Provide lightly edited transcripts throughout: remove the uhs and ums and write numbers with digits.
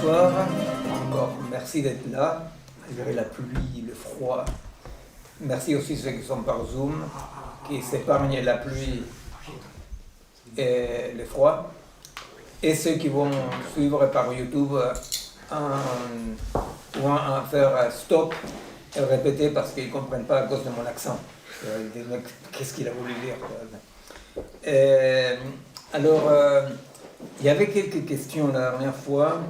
Bonsoir, encore merci d'être là, malgré la pluie, le froid. Merci aussi ceux qui sont par Zoom, qui s'épargnent la pluie et le froid. Et ceux qui vont suivre par YouTube vont faire stop et répéter parce qu'ils ne comprennent pas à cause de mon accent. Qu'est-ce qu'il a voulu dire? Alors, il y avait quelques questions la dernière fois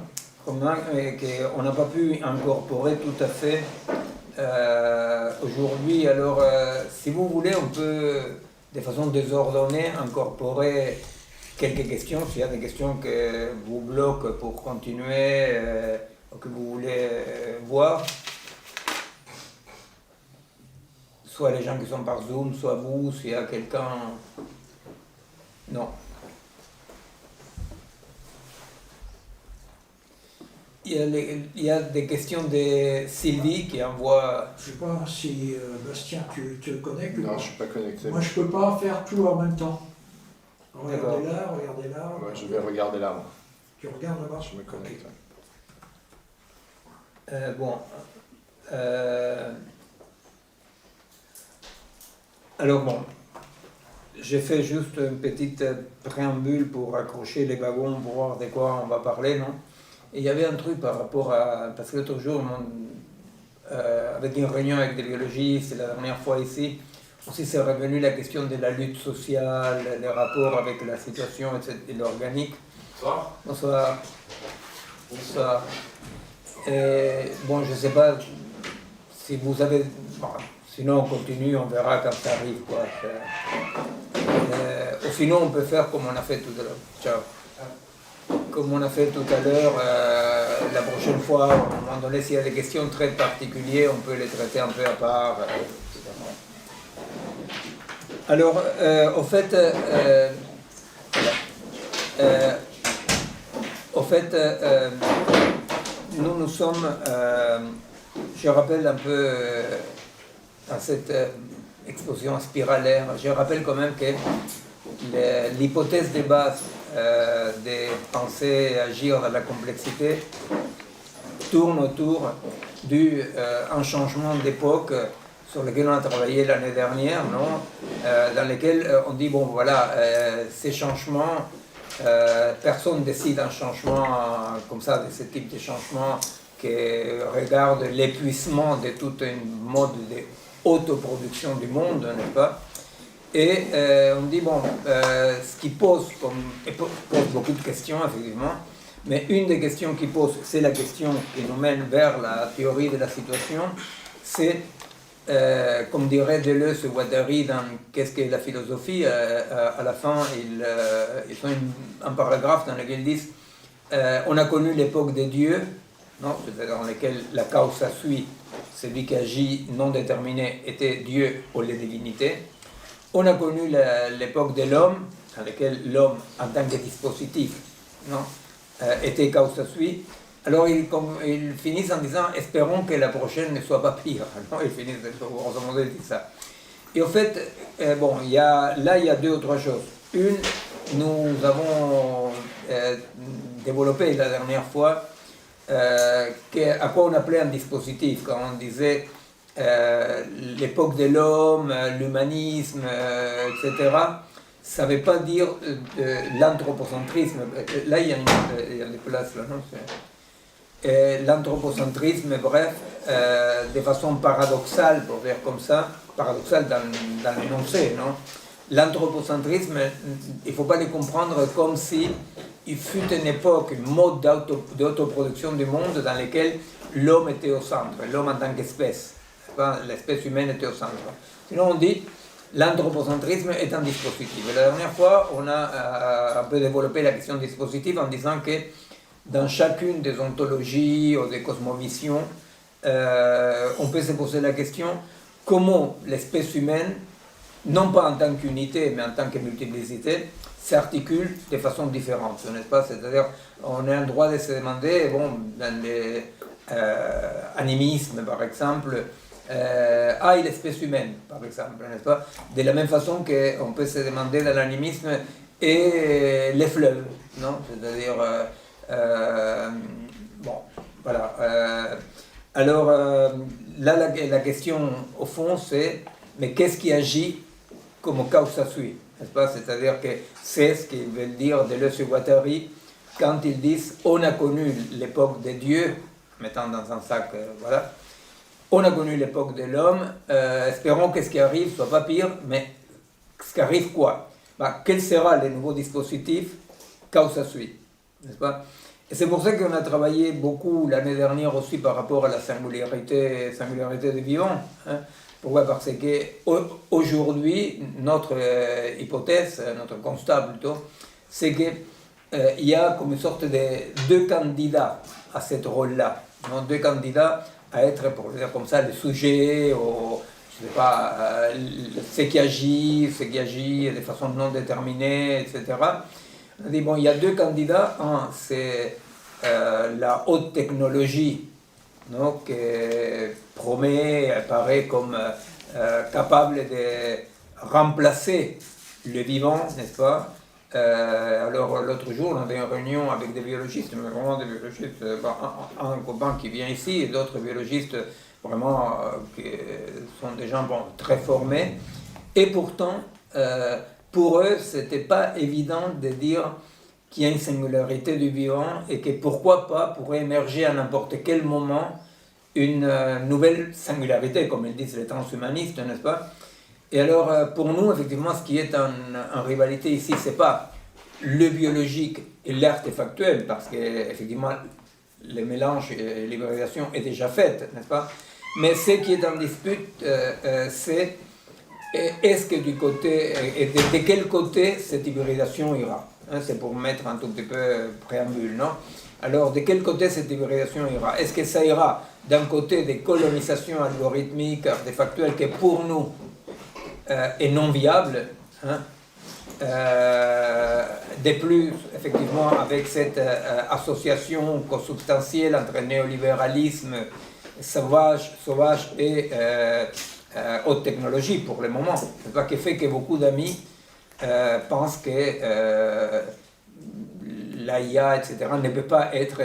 qu'on n'a pas pu incorporer tout à fait aujourd'hui. Alors, si vous voulez, on peut, de façon désordonnée, incorporer quelques questions. S'il y a des questions que vous bloquent pour continuer, ou que vous voulez voir, soit les gens qui sont par Zoom, soit vous, s'il y a quelqu'un... Non. Il y a des questions de Sylvie qui envoie... Je ne sais pas si Bastien, tu te connectes ou pas. Non, je ne suis pas connecté. Moi, je ne peux pas faire tout en même temps. Regardez là, regardez là. Ouais, je vais regarder là. Moi. Tu regardes là-bas? Je me connecte. Alors bon, j'ai fait juste une petite préambule pour accrocher les wagons, pour voir de quoi on va parler, non? Et il y avait un truc par rapport à... Parce que l'autre jour, avec une réunion avec des biologistes, la dernière fois ici, aussi c'est revenu la question de la lutte sociale, les rapports avec la situation et l'organique. Bonsoir. Bonsoir. Bonsoir. Et, bon, je ne sais pas si vous avez... Bon, sinon on continue, on verra quand ça arrive, quoi. Ou sinon on peut faire comme on a fait tout à l'heure. Ciao. Comme on a fait tout à l'heure, la prochaine fois, à un moment donné, s'il y a des questions très particulières, on peut les traiter un peu à part. Alors, au fait, nous sommes, je rappelle un peu dans cette exposition spiralaire, je rappelle quand même que l'hypothèse de base de penser et agir dans la complexité tourne autour d'un changement d'époque sur lequel on a travaillé l'année dernière, non? Dans lequel on dit, bon voilà, ces changements, personne décide un changement comme ça, de ce type de changement qui regarde l'épuisement de tout un mode d'autoproduction du monde, n'est-ce pas? Et on dit, bon, ce qui pose beaucoup de questions, effectivement, mais une des questions qui pose, c'est la question qui nous mène vers la théorie de la situation, c'est, comme dirait Deleuze et Guattari dans Qu'est-ce que la philosophie, à la fin, ils font un paragraphe dans lequel ils disent on a connu l'époque des dieux, non, c'est-à-dire dans laquelle la causa sui, celui qui agit non déterminé, était Dieu ou les divinités. On a connu l'époque de l'homme, dans laquelle l'homme, en tant que dispositif, non, était causa sui. Alors ils finissent en disant « Espérons que la prochaine ne soit pas pire ». Ils finissent, grosso modo, ils disent ça. Et au fait, bon, il y a deux ou trois choses. Une, nous avons développé la dernière fois à quoi on appelait un dispositif, quand on disait l'époque de l'homme, l'humanisme, etc. Ça ne veut pas dire l'anthropocentrisme. Là, il y a des places, là, non? L'anthropocentrisme, bref, de façon paradoxale, pour dire comme ça, paradoxale dans l'énoncé, non? L'anthropocentrisme, il ne faut pas le comprendre comme si il fut une époque, un mode d'autoproduction du monde dans lequel l'homme était au centre, l'homme en tant qu'espèce. L'espèce humaine était au centre. Sinon, on dit l'anthropocentrisme est un dispositif. Et la dernière fois, on a un peu développé la question du dispositif en disant que dans chacune des ontologies ou des cosmovisions, on peut se poser la question comment l'espèce humaine, non pas en tant qu'unité, mais en tant que multiplicité, s'articule de façon différente, n'est-ce pas? C'est-à-dire, on a le droit de se demander, bon, dans l'animisme, par exemple, l'espèce humaine, par exemple, n'est-ce pas? De la même façon qu'on peut se demander dans l'animisme et les fleuves, non? C'est-à-dire, Bon, voilà. Alors, là, la question, au fond, c'est, mais qu'est-ce qui agit comme causa sui, n'est-ce pas? C'est-à-dire que c'est ce qu'ils veulent dire Deleuze et Guattari quand ils disent on a connu l'époque des dieux, mettant dans un sac, voilà, on a connu l'époque de l'homme, espérons que ce qui arrive soit pas pire, mais ce qui arrive quoi? Quel sera le nouveau dispositif causa sui, n'est-ce pas? Et c'est pour ça qu'on a travaillé beaucoup l'année dernière aussi par rapport à la singularité du vivant. Hein. Pourquoi? Parce qu'aujourd'hui, notre hypothèse, notre constat plutôt, c'est qu'il y a comme une sorte de deux candidats à ce rôle-là. Deux candidats à être, pour dire comme ça, le sujet, ou, je ne sais pas, ce qui agit de façon non déterminée, etc. On a dit, bon, il y a deux candidats. Un, c'est la haute technologie, non, qui promet, apparaît comme capable de remplacer le vivant, n'est-ce pas? Alors l'autre jour, on avait une réunion avec des biologistes, mais vraiment des biologistes, un copain qui vient ici et d'autres biologistes vraiment qui sont des gens très formés. Et pourtant, pour eux, c'était pas évident de dire qu'il y a une singularité du vivant et que pourquoi pas pourrait émerger à n'importe quel moment une nouvelle singularité, comme ils disent les transhumanistes, n'est-ce pas? Et alors, pour nous, effectivement, ce qui est en rivalité ici, c'est pas le biologique et l'artefactuel, parce qu'effectivement, le mélange et l'hybridation est déjà faite, n'est-ce pas? Mais ce qui est en dispute, c'est est-ce que du côté, et de quel côté cette hybridation ira? Hein, c'est pour mettre un tout petit peu préambule, non? Alors, de quel côté cette hybridation ira? Est-ce que ça ira d'un côté des colonisations algorithmiques, artefactuelles, qui pour nous est non viable, hein? De plus, effectivement, avec cette association consubstantielle entre néolibéralisme sauvage et haute technologie pour le moment, qui fait que beaucoup d'amis pensent que l'AIA, etc., ne peut pas être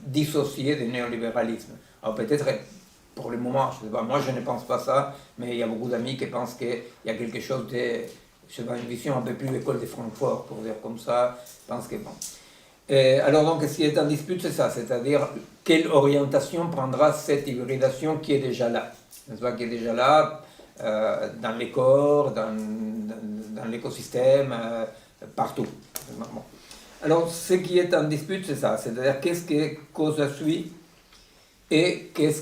dissociée du néolibéralisme. Alors peut-être, pour le moment, je sais pas, moi je ne pense pas ça, mais il y a beaucoup d'amis qui pensent qu'il y a quelque chose de, je sais pas, une vision un peu plus école de Francfort, pour dire comme ça, je pense que bon. Alors donc, ce qui est en dispute, c'est ça, c'est-à-dire quelle orientation prendra cette hybridation qui est déjà là, n'est-ce pas, qui est déjà là, dans les corps, dans l'écosystème, partout. Bon. Alors, ce qui est en dispute, c'est ça, c'est-à-dire qu'est-ce que causa sui et qu'est-ce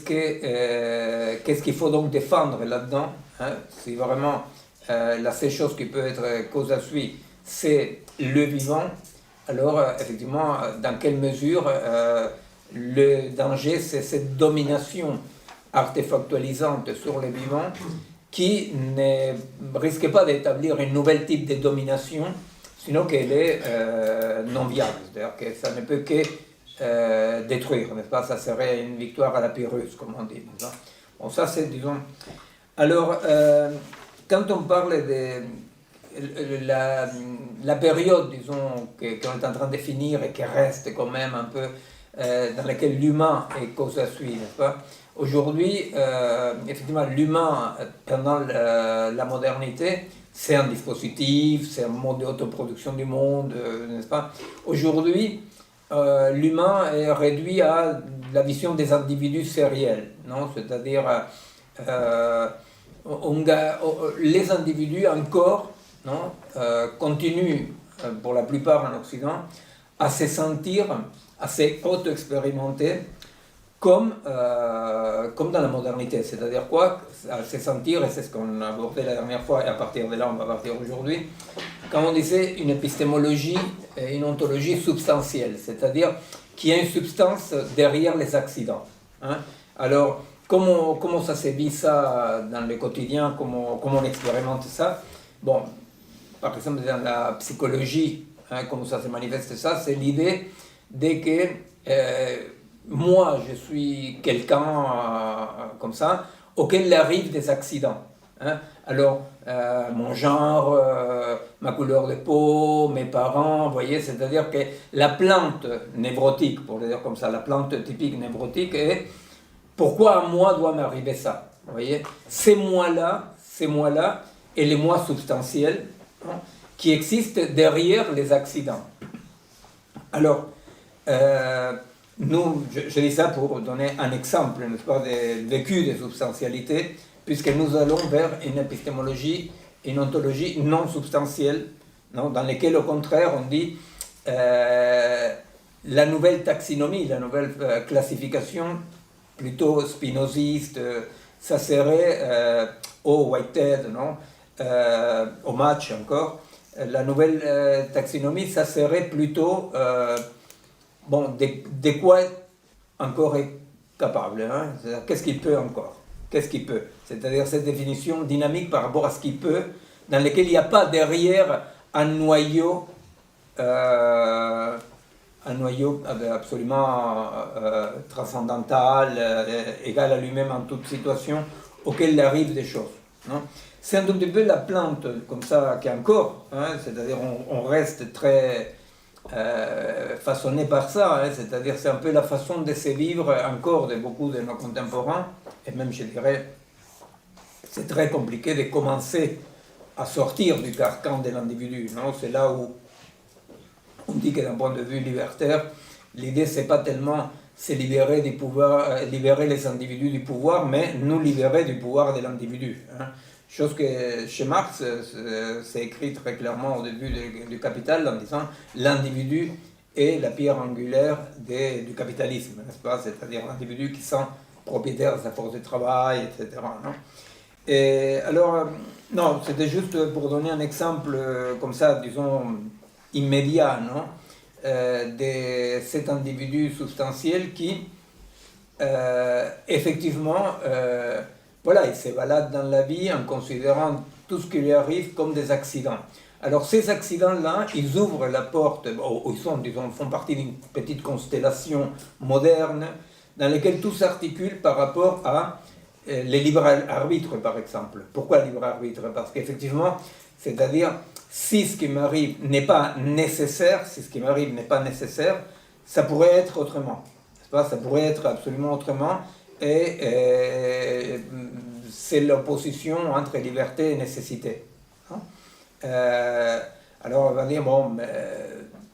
qu'il faut donc défendre là-dedans, hein, si vraiment la seule chose qui peut être causa sui, c'est le vivant, alors effectivement, dans quelle mesure le danger, c'est cette domination artefactualisante sur le vivant qui ne risque pas d'établir un nouvel type de domination, sinon qu'elle est non viable, c'est-à-dire que ça ne peut que détruire, n'est-ce pas? Ça serait une victoire à la Pyrrhus, comme on dit. Bon, ça c'est, disons... Alors, quand on parle de la période, disons, qu'on est en train de finir et qui reste quand même un peu dans laquelle l'humain est causa sui, n'est-ce pas? Aujourd'hui, effectivement, l'humain, pendant la modernité, c'est un dispositif, c'est un mode d'autoproduction du monde, n'est-ce pas? Aujourd'hui, l'humain est réduit à la vision des individus sériels, non? C'est-à-dire, les individus encore, non? Continuent, pour la plupart en Occident, à se sentir, à s'auto-expérimenter comme dans la modernité, c'est-à-dire quoi? À se sentir, et c'est ce qu'on a abordé la dernière fois, et à partir de là on va partir aujourd'hui, comme on disait, une épistémologie et une ontologie substantielle, c'est-à-dire qu'il y a une substance derrière les accidents. Hein? Alors, comment ça se vit ça dans le quotidien, comment on expérimente ça? Bon, par exemple, dans la psychologie, hein, comment ça se manifeste ça, c'est l'idée de que moi, je suis quelqu'un comme ça, auquel il arrive des accidents. Hein. Alors, mon genre, ma couleur de peau, mes parents, vous voyez, c'est-à-dire que la plante névrotique, pour le dire comme ça, la plante typique névrotique est pourquoi à moi doit m'arriver ça, vous voyez, ces moi-là, et les moi substantiels, hein, qui existent derrière les accidents. Alors, nous, je dis ça pour donner un exemple, n'est-ce pas, des vécus des substantialités, puisque nous allons vers une épistémologie, une ontologie non substantielle, non, dans laquelle, au contraire, on dit la nouvelle taxinomie, la nouvelle classification, plutôt spinoziste, ça serait au Whitehead, non, au Match encore, la nouvelle taxinomie, ça serait plutôt bon, de quoi encore est capable, hein? Qu'est-ce qu'il peut encore? Qu'est-ce qu'il peut? C'est-à-dire cette définition dynamique par rapport à ce qu'il peut, dans lequel il n'y a pas derrière un noyau absolument transcendantal, égal à lui-même en toute situation, auquel il arrive des choses. Non? C'est un tout petit peu la plante comme ça qui est encore, hein? C'est-à-dire on reste très façonné par ça, hein? C'est-à-dire c'est un peu la façon de se vivre encore de beaucoup de nos contemporains, et même je dirais c'est très compliqué de commencer à sortir du carcan de l'individu, non? C'est là où on dit que d'un point de vue libertaire, l'idée c'est pas tellement se libérer du pouvoir, libérer les individus du pouvoir, mais nous libérer du pouvoir de l'individu, hein? Chose que chez Marx, c'est écrit très clairement au début du Capital en disant l'individu est la pierre angulaire du capitalisme, n'est-ce pas? C'est-à-dire l'individu qui sent propriétaire de sa force de travail, etc. Non? Et alors, non, c'était juste pour donner un exemple comme ça, disons, immédiat, non? De cet individu substantiel qui, effectivement, voilà, il se balade dans la vie en considérant tout ce qui lui arrive comme des accidents. Alors ces accidents-là, ils ouvrent la porte, ils sont, disons, font partie d'une petite constellation moderne dans laquelle tout s'articule par rapport à les libres arbitres, par exemple. Pourquoi libre arbitre? Parce qu'effectivement, c'est-à-dire, si ce qui m'arrive n'est pas nécessaire, ça pourrait être autrement. N'est-ce pas? Ça pourrait être absolument autrement. Et c'est l'opposition entre liberté et nécessité. Hein? Alors on va dire, bon,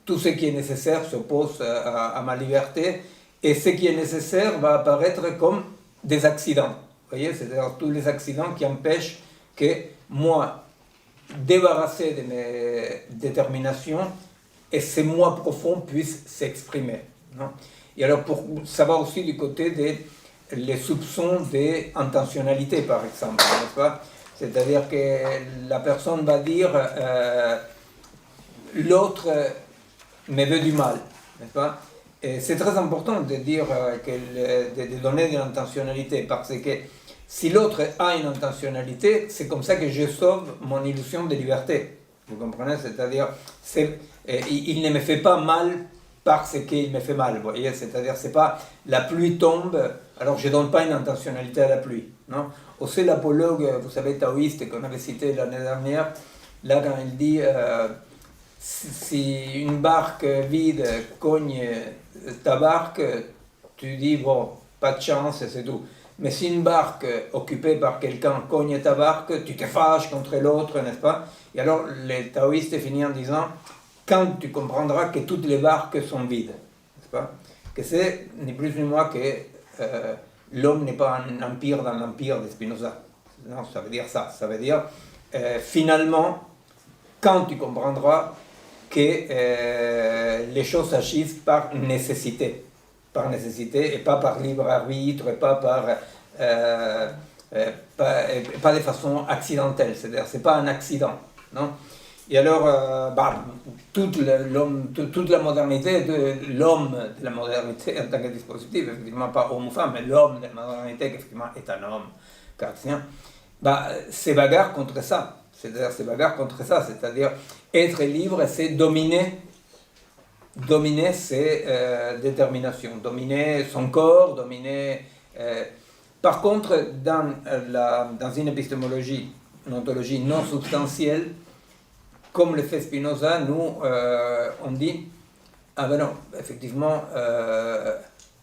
tout ce qui est nécessaire s'oppose à ma liberté, et ce qui est nécessaire va apparaître comme des accidents. Vous voyez, c'est-à-dire tous les accidents qui empêchent que moi, débarrassé de mes déterminations, et ces moi profonds puissent s'exprimer. Non? Et alors, ça va aussi du côté des les soupçons d'intentionnalité, par exemple, n'est-ce pas? C'est-à-dire que la personne va dire l'autre me veut du mal, n'est-ce pas? Et c'est très important de dire de donner de l'intentionnalité, parce que si l'autre a une intentionnalité, c'est comme ça que je sauve mon illusion de liberté. Vous comprenez? C'est-à-dire, il ne me fait pas mal parce qu'il me fait mal, vous voyez, c'est-à-dire c'est pas la pluie tombe, alors je donne pas une intentionnalité à la pluie, non? Aussi l'apologue, vous savez, taoïste qu'on avait cité l'année dernière, là quand il dit si une barque vide cogne ta barque, tu dis bon, pas de chance et c'est tout. Mais si une barque occupée par quelqu'un cogne ta barque, tu te fâches contre l'autre, n'est-ce pas? Et alors les taoïstes finissent en disant quand tu comprendras que toutes les barques sont vides, n'est-ce pas? Que c'est ni plus ni moins que l'homme n'est pas un empire dans l'empire de Spinoza. Non, ça veut dire ça. Ça veut dire, finalement, quand tu comprendras que les choses agissent par nécessité et pas par libre arbitre, et pas de façon accidentelle. C'est-à-dire, c'est pas un accident, non? Et alors, toute la modernité de l'homme, de la modernité en tant que dispositif, effectivement pas homme-femme, mais l'homme de la modernité, qui effectivement est un homme cartésien, se bagarre contre ça. C'est-à-dire, c'est-à-dire être libre, c'est dominer ses déterminations, dominer son corps, dominer Par contre, dans une épistémologie, une ontologie non substantielle, comme le fait Spinoza, nous, on dit, ah ben non, effectivement,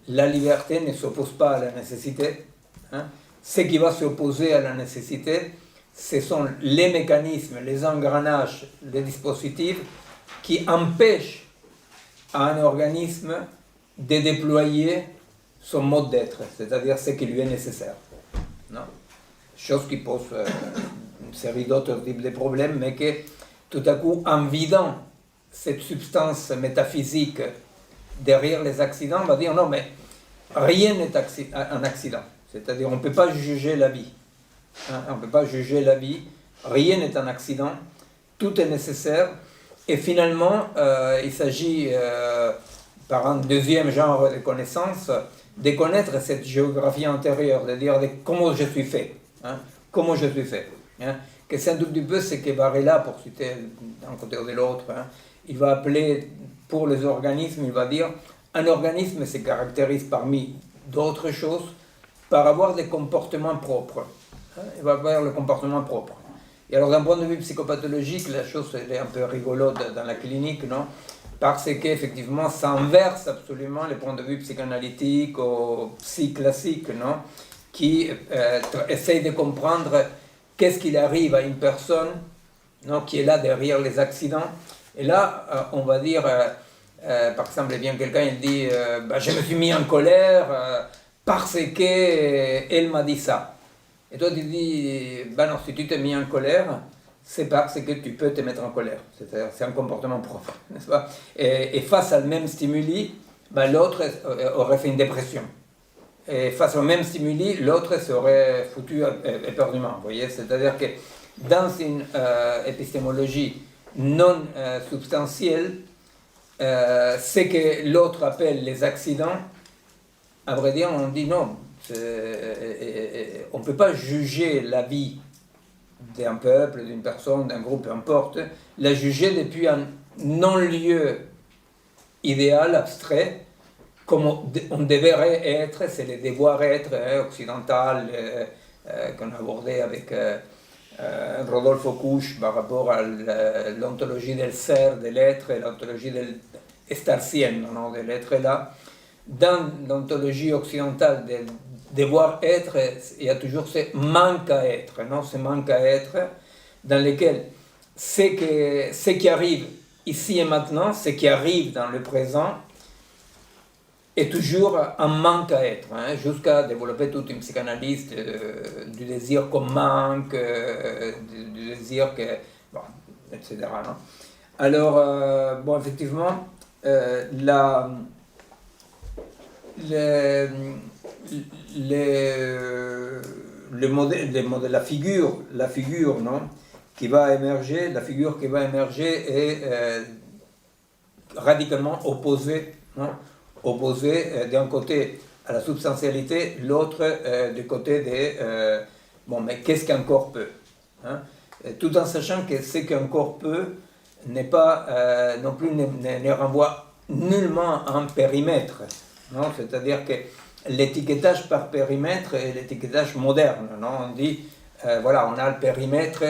la liberté ne s'oppose pas à la nécessité. Hein. Ce qui va s'opposer à la nécessité, ce sont les mécanismes, les engrenages, les dispositifs qui empêchent à un organisme de déployer son mode d'être, c'est-à-dire ce qui lui est nécessaire. Non. Chose qui pose une série d'autres types de problèmes, mais que tout à coup, en vidant cette substance métaphysique derrière les accidents, on va dire non, mais rien n'est un accident. C'est-à-dire, on ne peut pas juger la vie. Hein, on ne peut pas juger la vie. Rien n'est un accident. Tout est nécessaire. Et finalement, il s'agit, par un deuxième genre de connaissance, de connaître cette géographie antérieure, de dire comment je suis fait. Hein, comment je suis fait. Hein, que c'est un tout petit peu ce que Varela, pour citer d'un côté ou de l'autre, hein, il va appeler, pour les organismes, il va dire, un organisme se caractérise parmi d'autres choses par avoir des comportements propres. Hein, il va avoir le comportement propre. Et alors, d'un point de vue psychopathologique, la chose elle est un peu rigolote dans la clinique, non? Parce qu'effectivement, ça inverse absolument les points de vue psychanalytiques ou psy-classiques, non? Qui essayent de comprendre qu'est-ce qu'il arrive à une personne, non, qui est là derrière les accidents. Et là, on va dire, par exemple, bien quelqu'un il dit je me suis mis en colère parce qu'elle m'a dit ça. Et toi tu dis, non, si tu t'es mis en colère, c'est parce que tu peux te mettre en colère. C'est-à-dire, c'est un comportement propre, n'est-ce pas? Et face à le même stimuli, l'autre aurait fait une dépression. Et face au même stimuli, l'autre serait foutu éperdument. Vous voyez, c'est-à-dire que dans une épistémologie non substantielle, ce que l'autre appelle les accidents, à vrai dire, on dit non. On ne peut pas juger la vie d'un peuple, d'une personne, d'un groupe, peu importe, la juger depuis un non-lieu idéal, abstrait, comme on devrait être, c'est le devoir-être occidental qu'on a abordé avec Rodolfo Kusch par rapport à l'ontologie del ser, de l'être, et l'ontologie estartienne, non, de l'être là. Dans l'ontologie occidentale de devoir-être, il y a toujours ce manque à être, non, ce manque à être, dans lequel ce qui arrive ici et maintenant, ce qui arrive dans le présent, est toujours un manque à être, hein, jusqu'à développer toute une psychanalyse du désir qu'on manque, du désir que... Bon, etc. Non. Alors, bon, effectivement, la figure non, qui va émerger, est radicalement opposée, non, opposée d'un côté à la substantialité, l'autre du côté des mais qu'est-ce qu'un corps peut, hein, tout en sachant que ce qu'un corps peut n'est pas non plus ne renvoie nullement à un périmètre, non, c'est-à-dire que l'étiquetage par périmètre est l'étiquetage moderne, non, on dit voilà, on a le périmètre,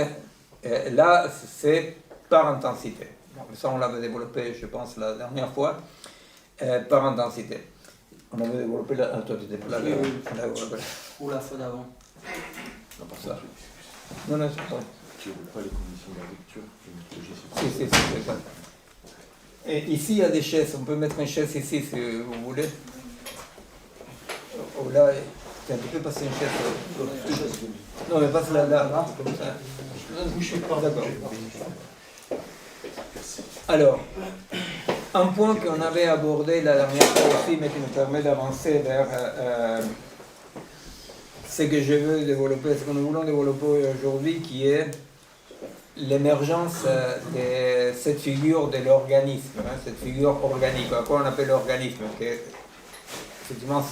là c'est par intensité. Bon, ça on l'avait développé, je pense, la dernière fois. Par intensité. On avait développé la... Toi, tu étais pas là. Ou la fois d'avant. Non, pas ça. Non, c'est pas. Tu ne pas les conditions de la lecture. Si, c'est ça. Et ici, il y a des chaises. On peut mettre une chaise ici, si vous voulez. Oh, là, tu peux passer une chaise. Non, mais passe là, comme ça. Bouchez pas. D'accord. Alors, un point qu'on avait abordé la dernière fois aussi, mais qui nous permet d'avancer vers ce que je veux développer, ce que nous voulons développer aujourd'hui, qui est l'émergence de cette figure de l'organisme, hein, cette figure organique, à quoi on appelle l'organisme, que effectivement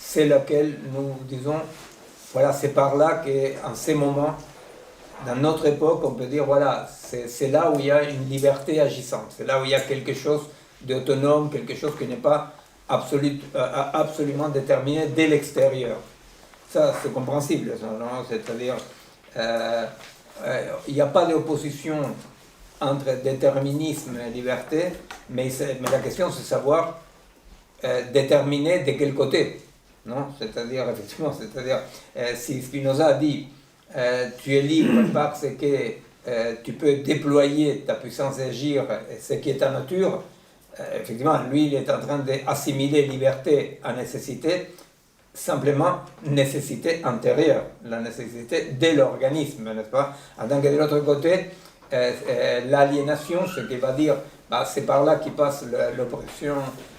c'est laquelle nous disons, voilà, c'est par là qu'en ces moments, dans notre époque, on peut dire, voilà, c'est là où il y a une liberté agissante, c'est là où il y a quelque chose d'autonome, quelque chose qui n'est pas absolument déterminé dès l'extérieur. Ça, c'est compréhensible, non? C'est-à-dire, il n'y a pas d'opposition entre déterminisme et liberté, mais la question, c'est savoir déterminer de quel côté, non? C'est-à-dire, effectivement, si Spinoza dit tu es libre parce que tu peux déployer ta puissance d'agir, ce qui est ta nature, effectivement, lui, il est en train d'assimiler liberté à nécessité, simplement nécessité antérieure, la nécessité de l'organisme, n'est-ce pas? En tant que de l'autre côté, l'aliénation, ce qui va dire, bah, c'est par là qui passe l'oppression,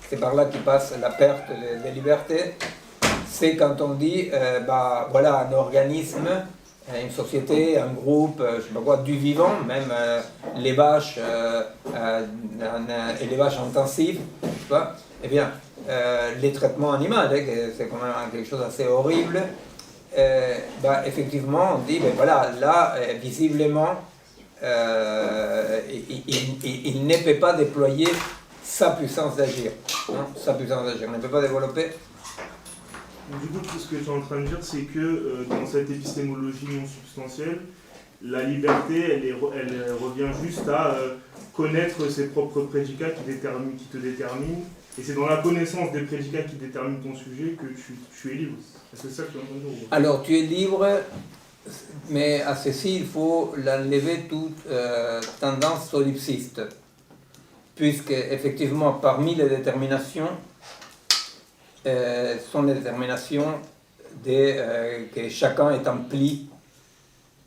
c'est par là qui passe la perte de liberté, c'est quand on dit, bah, voilà, un organisme, une société, un groupe, je sais pas quoi, du vivant, même les vaches, et les vaches intensives, je sais pas, eh bien, les traitements animaux, c'est quand même quelque chose d'assez horrible, bah, effectivement, on dit, ben voilà, là, visiblement, il ne peut pas déployer sa puissance d'agir, hein, sa puissance d'agir, il ne peut pas développer. Du coup, ce que tu es en train de dire, c'est que dans cette épistémologie non substantielle, la liberté, elle revient juste à connaître ses propres prédicats qui te déterminent, et c'est dans la connaissance des prédicats qui déterminent ton sujet que tu es libre. C'est ça que tu es en train de dire? Alors, tu es libre, mais à ceci, il faut l'enlever toute tendance solipsiste, puisque, effectivement, parmi les déterminations, sont les déterminations que chacun est empli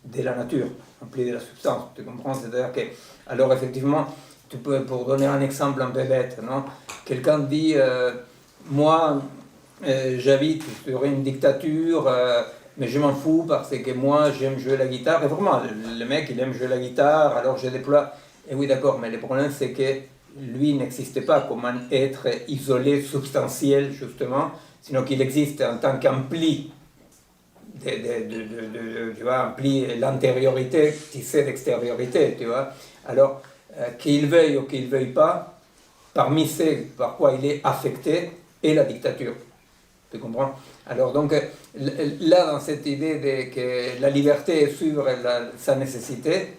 de la nature, empli de la substance, tu comprends? C'est-à-dire que, alors effectivement, tu peux, pour donner un exemple un peu bête, non? Quelqu'un dit, moi, j'habite sur une dictature, mais je m'en fous parce que moi, j'aime jouer la guitare, et vraiment, le mec, il aime jouer la guitare, alors je déploie, et oui, d'accord, mais le problème, c'est que lui n'existe pas comme un être isolé, substantiel, justement, sinon qu'il existe en tant qu'ampli, tu vois, ampli l'antériorité, tissé d'extériorité, tu vois. Alors, qu'il veuille ou qu'il ne veuille pas, parmi ce par quoi il est affecté, est la dictature. Tu comprends? Alors, donc, là, dans cette idée que la liberté est suivre sa nécessité,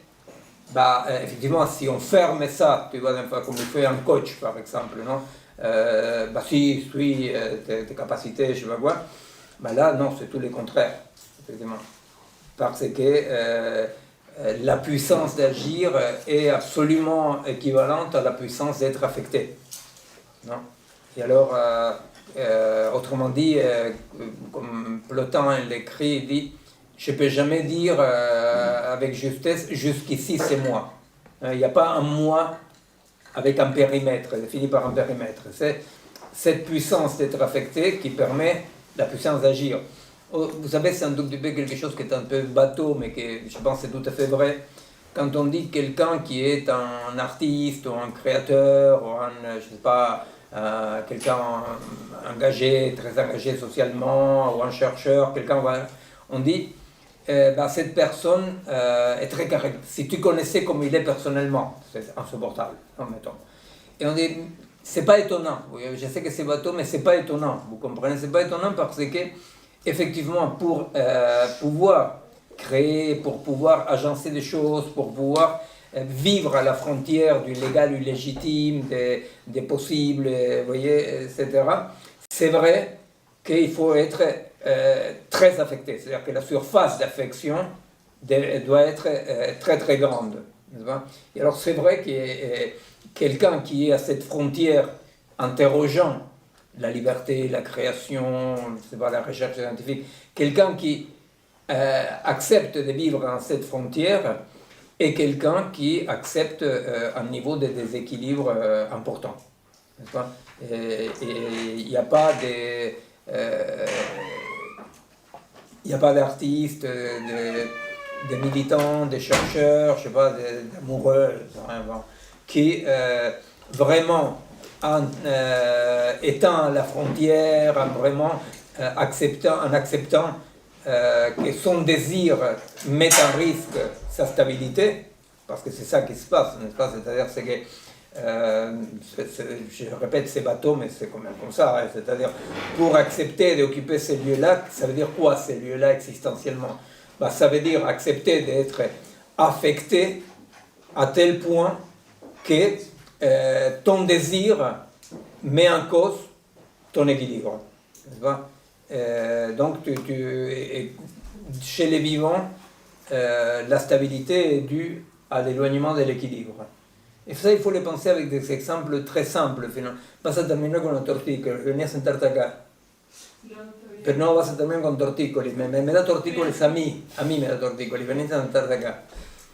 bah, effectivement, si on ferme ça, tu vois, comme il fait un coach, par exemple, non? Bah, si suis tes capacités, je sais pas quoi, bah là, non, c'est tout le contraire, effectivement. Parce que la puissance d'agir est absolument équivalente à la puissance d'être affecté, non? Et alors, autrement dit, comme Plotin l'écrit, il dit, je ne peux jamais dire avec justesse, jusqu'ici c'est moi. Il n'y a pas un moi avec un périmètre, c'est fini par un périmètre. C'est cette puissance d'être affecté qui permet la puissance d'agir. Vous savez, c'est un tout petit peu quelque chose qui est un peu bateau, mais que je pense que c'est tout à fait vrai. Quand on dit quelqu'un qui est un artiste, ou un créateur, ou un, je sais pas, quelqu'un engagé, très engagé socialement, ou un chercheur, on dit, cette personne est très carrée. Si tu connaissais comme il est personnellement, c'est insupportable, mettons. Et on dit, c'est pas étonnant. Je sais que c'est bateau, mais c'est pas étonnant. Vous comprenez? C'est pas étonnant parce que, effectivement, pour pouvoir créer, pour pouvoir agencer des choses, pour pouvoir vivre à la frontière du légal, du légitime, des possibles, voyez, etc. C'est vrai qu'il faut être très affecté, c'est-à-dire que la surface d'affection doit être très très grande. Et alors c'est vrai que quelqu'un qui est à cette frontière interrogeant la liberté, la création, c'est pas, la recherche scientifique, quelqu'un qui accepte de vivre dans cette frontière et quelqu'un qui accepte un niveau de déséquilibre important. Et il n'y a pas de... il n'y a pas d'artistes, de militants, de chercheurs, je sais pas, d'amoureux, qui vraiment, en étant la frontière, en vraiment acceptant que son désir met en risque sa stabilité, parce que c'est ça qui se passe, n'est-ce pas? C'est-à-dire que je répète, c'est bateau, mais c'est quand même comme ça. Hein. C'est-à-dire, pour accepter d'occuper ces lieux-là, ça veut dire quoi, ces lieux-là, existentiellement? Ben, ça veut dire accepter d'être affecté à tel point que ton désir met en cause ton équilibre. Donc, chez les vivants, la stabilité est due à l'éloignement de l'équilibre. Et ça, il faut le penser avec des exemples très simples. Vas a terminar con los tortícolis, venía a sentarte acá. Pero no vas a terminar con tortícolis, me da tortícolis a mí me da tortícolis, venís a sentarte acá.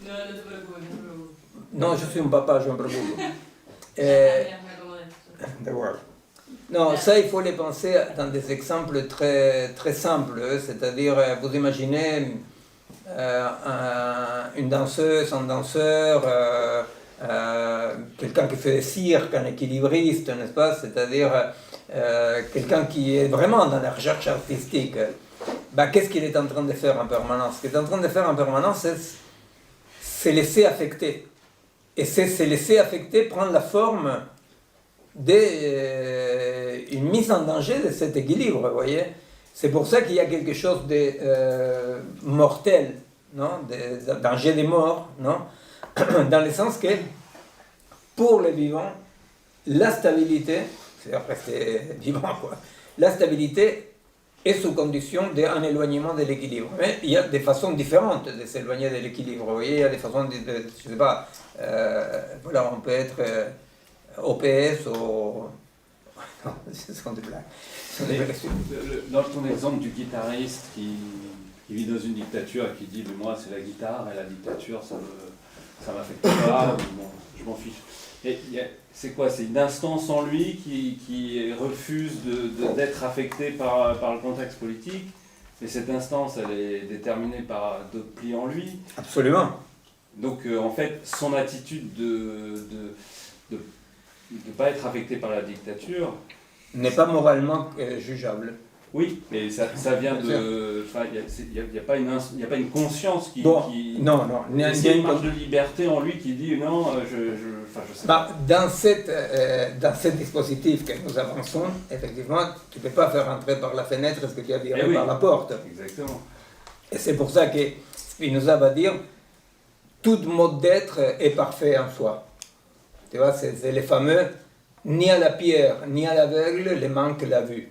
No, no te preocupes, no te preocupes. No, yo soy un papá, je me preocupe. Me acomodé. D'accord. Non, ça, il faut les penser dans des exemples très, très simples. C'est-à-dire, vous imaginez une danseuse, un danseur, quelqu'un qui fait cirque, un équilibriste, n'est-ce pas? C'est-à-dire quelqu'un qui est vraiment dans la recherche artistique. Ben, qu'est-ce qu'il est en train de faire en permanence? Ce qu'il est en train de faire en permanence, c'est laisser affecter. Et c'est laisser affecter prendre la forme d'une mise en danger de cet équilibre, vous voyez. C'est pour ça qu'il y a quelque chose de mortel, non, de danger de mort, non, dans le sens que pour les vivants, la stabilité, c'est après c'est vivant quoi, la stabilité est sous condition d'un éloignement de l'équilibre. Mais il y a des façons différentes de s'éloigner de l'équilibre, vous voyez, il y a des façons, je sais pas, voilà, on peut être OPS ou... Non, ce sont des blagues. Dans ton exemple du guitariste qui vit dans une dictature et qui dit « moi c'est la guitare et la dictature ça m'affecte pas, bon, je m'en fiche ». C'est quoi? C'est une instance en lui qui refuse d'être affectée par le contexte politique, et cette instance elle est déterminée par d'autres plis en lui. Absolument. Donc en fait son attitude de ne pas être affecté par la dictature n'est pas moralement jugeable. Oui, mais ça vient de... Il n'y a pas une conscience qui... Bon, non. Il y a une marge de liberté en lui qui dit non, je sais pas. Dans ce dispositif que nous avançons, effectivement, tu ne peux pas faire entrer par la fenêtre ce que tu as viré par la porte. Exactement. Et c'est pour ça que Spinoza va dire tout mode d'être est parfait en soi. Tu vois, c'est les fameux ni à la pierre ni à l'aveugle le manque la vue.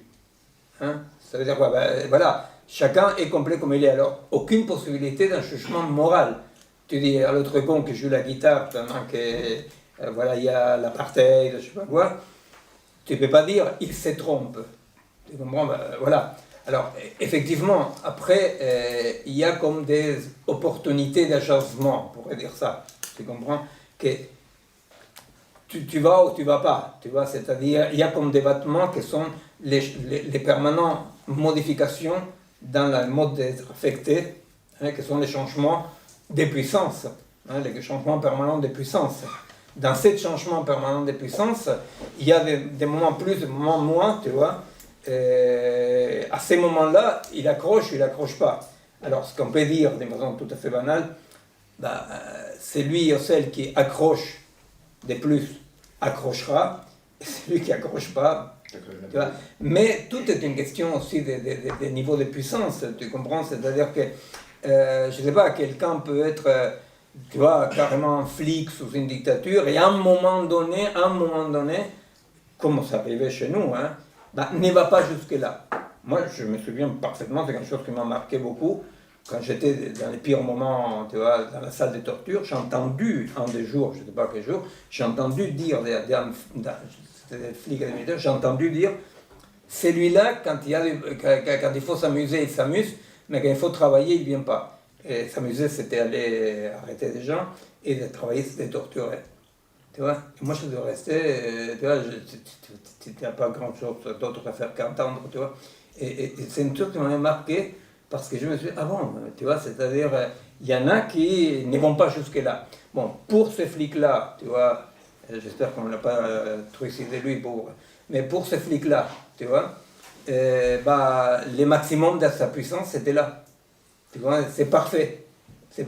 Hein? Ça veut dire quoi? Ben, voilà, chacun est complet comme il est. Alors, aucune possibilité d'un jugement moral. Tu dis à l'autre con qui joue la guitare pendant que voilà, il y a l'apartheid, je sais pas quoi. Tu ne peux pas dire il se trompe. Tu comprends? Ben, voilà. Alors, effectivement, après, il y a comme des opportunités d'agencement, on pourrait dire ça. Tu comprends? Que tu vas ou tu vas pas, tu vois, c'est-à-dire il y a comme des battements qui sont les permanentes modifications dans le mode d'être affecté, hein, qui sont les changements des puissances, hein, les changements permanents des puissances. Dans ces changements permanents des puissances, il y a des moments plus, des moments moins, tu vois. À ces moments-là, il accroche ou il n'accroche pas. Alors, ce qu'on peut dire de façon tout à fait banale, bah, c'est lui ou celle qui accroche des plus accrochera, et celui qui accroche pas, tu vois. Mais tout est une question aussi des niveaux de puissance, tu comprends? C'est-à-dire que, je ne sais pas, quelqu'un peut être, tu vois, carrément un flic sous une dictature, et à un moment donné, comme ça arrivait chez nous, hein, bah, ne va pas jusque-là. Moi, je me souviens parfaitement, c'est quelque chose qui m'a marqué beaucoup. Quand j'étais dans les pires moments, tu vois, dans la salle de torture, j'ai entendu, un des jours, je ne sais pas quel jour, j'ai entendu dire, c'était des flics et des militaires, j'ai entendu dire, celui-là, quand il faut s'amuser, il s'amuse, mais quand il faut travailler, il ne vient pas. Et s'amuser, c'était aller arrêter des gens, et de travailler, c'était torturer. Tu vois, et moi, je devais rester, tu vois, tu n'as pas grand-chose d'autre à faire qu'entendre, tu vois. Et c'est une chose qui m'a marqué, parce que je me suis dit, ah bon, tu vois, c'est-à-dire, il y en a qui ne vont pas jusque-là. Bon, pour ce flic-là, tu vois, j'espère qu'on ne l'a pas trucidé lui, mais pour ce flic-là, tu vois, bah, le maximum de sa puissance, c'était là. Tu vois, c'est parfait, tu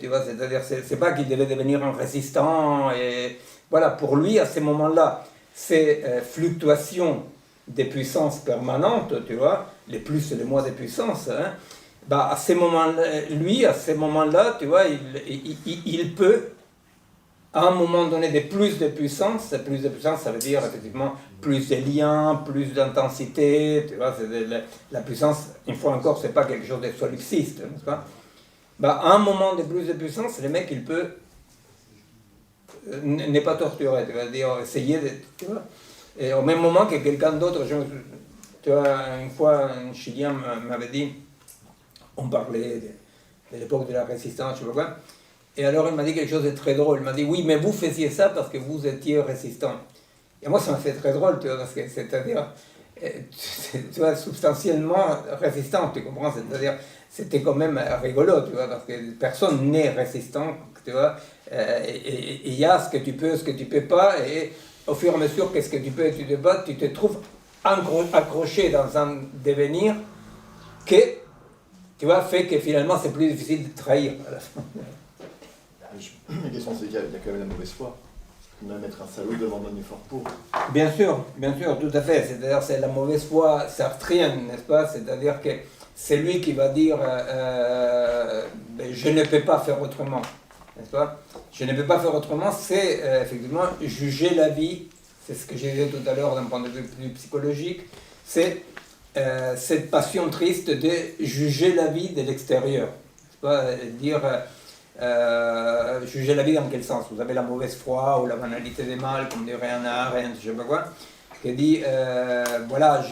vois, c'est-à-dire, c'est pas qu'il devait devenir un résistant, et voilà, pour lui, à ces moments-là, ces fluctuations des puissances permanentes, tu vois, les plus et les moins des puissances, hein, bah, à ces moments-là, lui, à ces moments-là, tu vois, il peut, à un moment donné, plus de puissance, ça veut dire effectivement plus de liens, plus d'intensité, tu vois, la puissance, une fois encore, c'est pas quelque chose de solipsiste, n'est-ce pas? Bah, à un moment de plus de puissance, le mec, il peut n'est pas torturé, tu vas dire, essayer de, tu vois, et au même moment que quelqu'un d'autre, tu vois, une fois, un Chilien m'avait dit, on parlait de l'époque de la résistance, je sais pas quoi, et alors il m'a dit quelque chose de très drôle, il m'a dit, oui, mais vous faisiez ça parce que vous étiez résistant. Et moi, ça m'a fait très drôle, tu vois, parce que c'est-à-dire, tu vois, substantiellement résistant, tu comprends, c'est-à-dire, c'était quand même rigolo, tu vois, parce que personne n'est résistant, tu vois, et il y a ce que tu peux, ce que tu peux pas, et au fur et à mesure qu'est-ce que tu peux et tu te bats, tu te trouves accroché dans un devenir que, tu vois, fait que finalement c'est plus difficile de trahir à la fin. La question c'est qu'il y a quand même la mauvaise foi. Même être un salaud demande un effort pour. Bien sûr, tout à fait. C'est-à-dire c'est la mauvaise foi sartrienne, n'est-ce pas? C'est-à-dire que c'est lui qui va dire je ne peux pas faire autrement, n'est-ce pas? Je ne peux pas faire autrement, c'est effectivement juger la vie, c'est ce que j'ai dit tout à l'heure d'un point de vue plus psychologique, c'est cette passion triste de juger la vie de l'extérieur, n'est-ce pas? Dire juger la vie dans quel sens? Vous avez la mauvaise foi ou la banalité des mal, comme dirait Hannah Arendt, je sais pas quoi, qui dit voilà,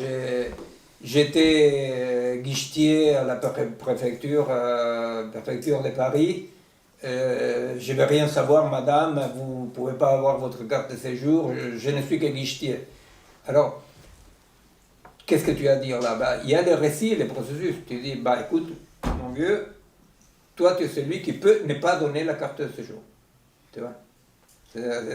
j'étais guichetier à la préfecture de Paris, je ne vais rien savoir, madame, vous ne pouvez pas avoir votre carte de séjour, je ne suis que guichetier. Alors, qu'est-ce que tu as à dire là? Bah, il y a les récits et les processus. Tu dis, bah écoute, mon vieux, toi tu es celui qui peut ne pas donner la carte de séjour. Tu vois?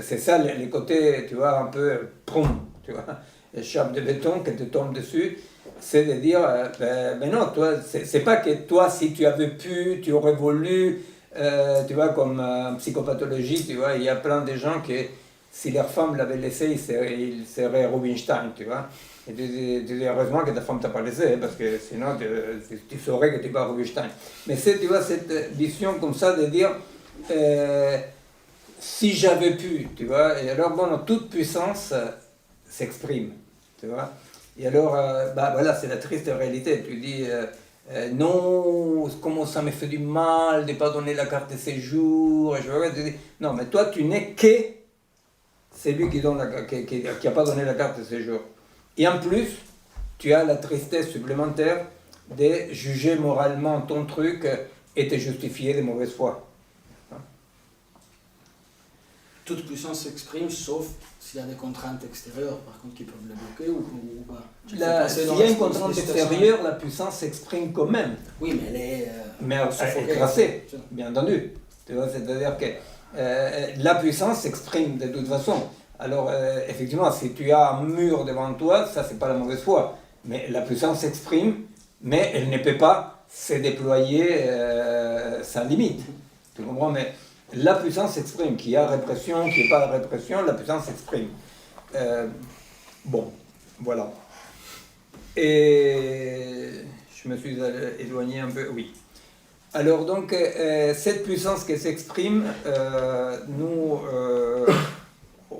C'est ça les côtés, tu vois, un peu proum, tu vois, les chapes de béton qui te tombent dessus. C'est de dire, ben non, toi, c'est pas que toi, si tu avais pu, tu aurais voulu, tu vois, comme en psychopathologie, tu vois, il y a plein de gens qui, si leur femme l'avait laissé, ils seraient Rubinstein, tu vois. Et tu dis, heureusement que ta femme t'a pas laissé, parce que sinon tu saurais que tu n'es pas Rubinstein. Mais c'est, tu vois, cette vision comme ça de dire, si j'avais pu, tu vois, et alors, bon, toute puissance s'exprime, tu vois. Et alors, bah voilà, c'est la triste réalité. Tu dis, non, comment ça me fait du mal de ne pas donner la carte de séjour. Et tu dis, non, mais toi, tu n'es que celui qui n'a pas donné la carte de séjour. Et en plus, tu as la tristesse supplémentaire de juger moralement ton truc et te justifier de mauvaise foi. Toute puissance s'exprime, sauf s'il y a des contraintes extérieures, par contre, qui peuvent le bloquer ou pas. S'il y a une contrainte extérieure, la puissance s'exprime quand même. Oui, mais elle est... mais elle est tracée, bien entendu. Tu vois, c'est-à-dire que la puissance s'exprime de toute façon. Alors, effectivement, si tu as un mur devant toi, ça, c'est pas la mauvaise foi. Mais la puissance s'exprime, mais elle ne peut pas se déployer sans limite. Tu comprends? Mais la puissance s'exprime. Qu'il y a répression, qu'il n'y ait pas de répression, la puissance s'exprime. Bon, voilà. Et je me suis éloigné un peu, oui. Alors, donc, cette puissance qui s'exprime, nous...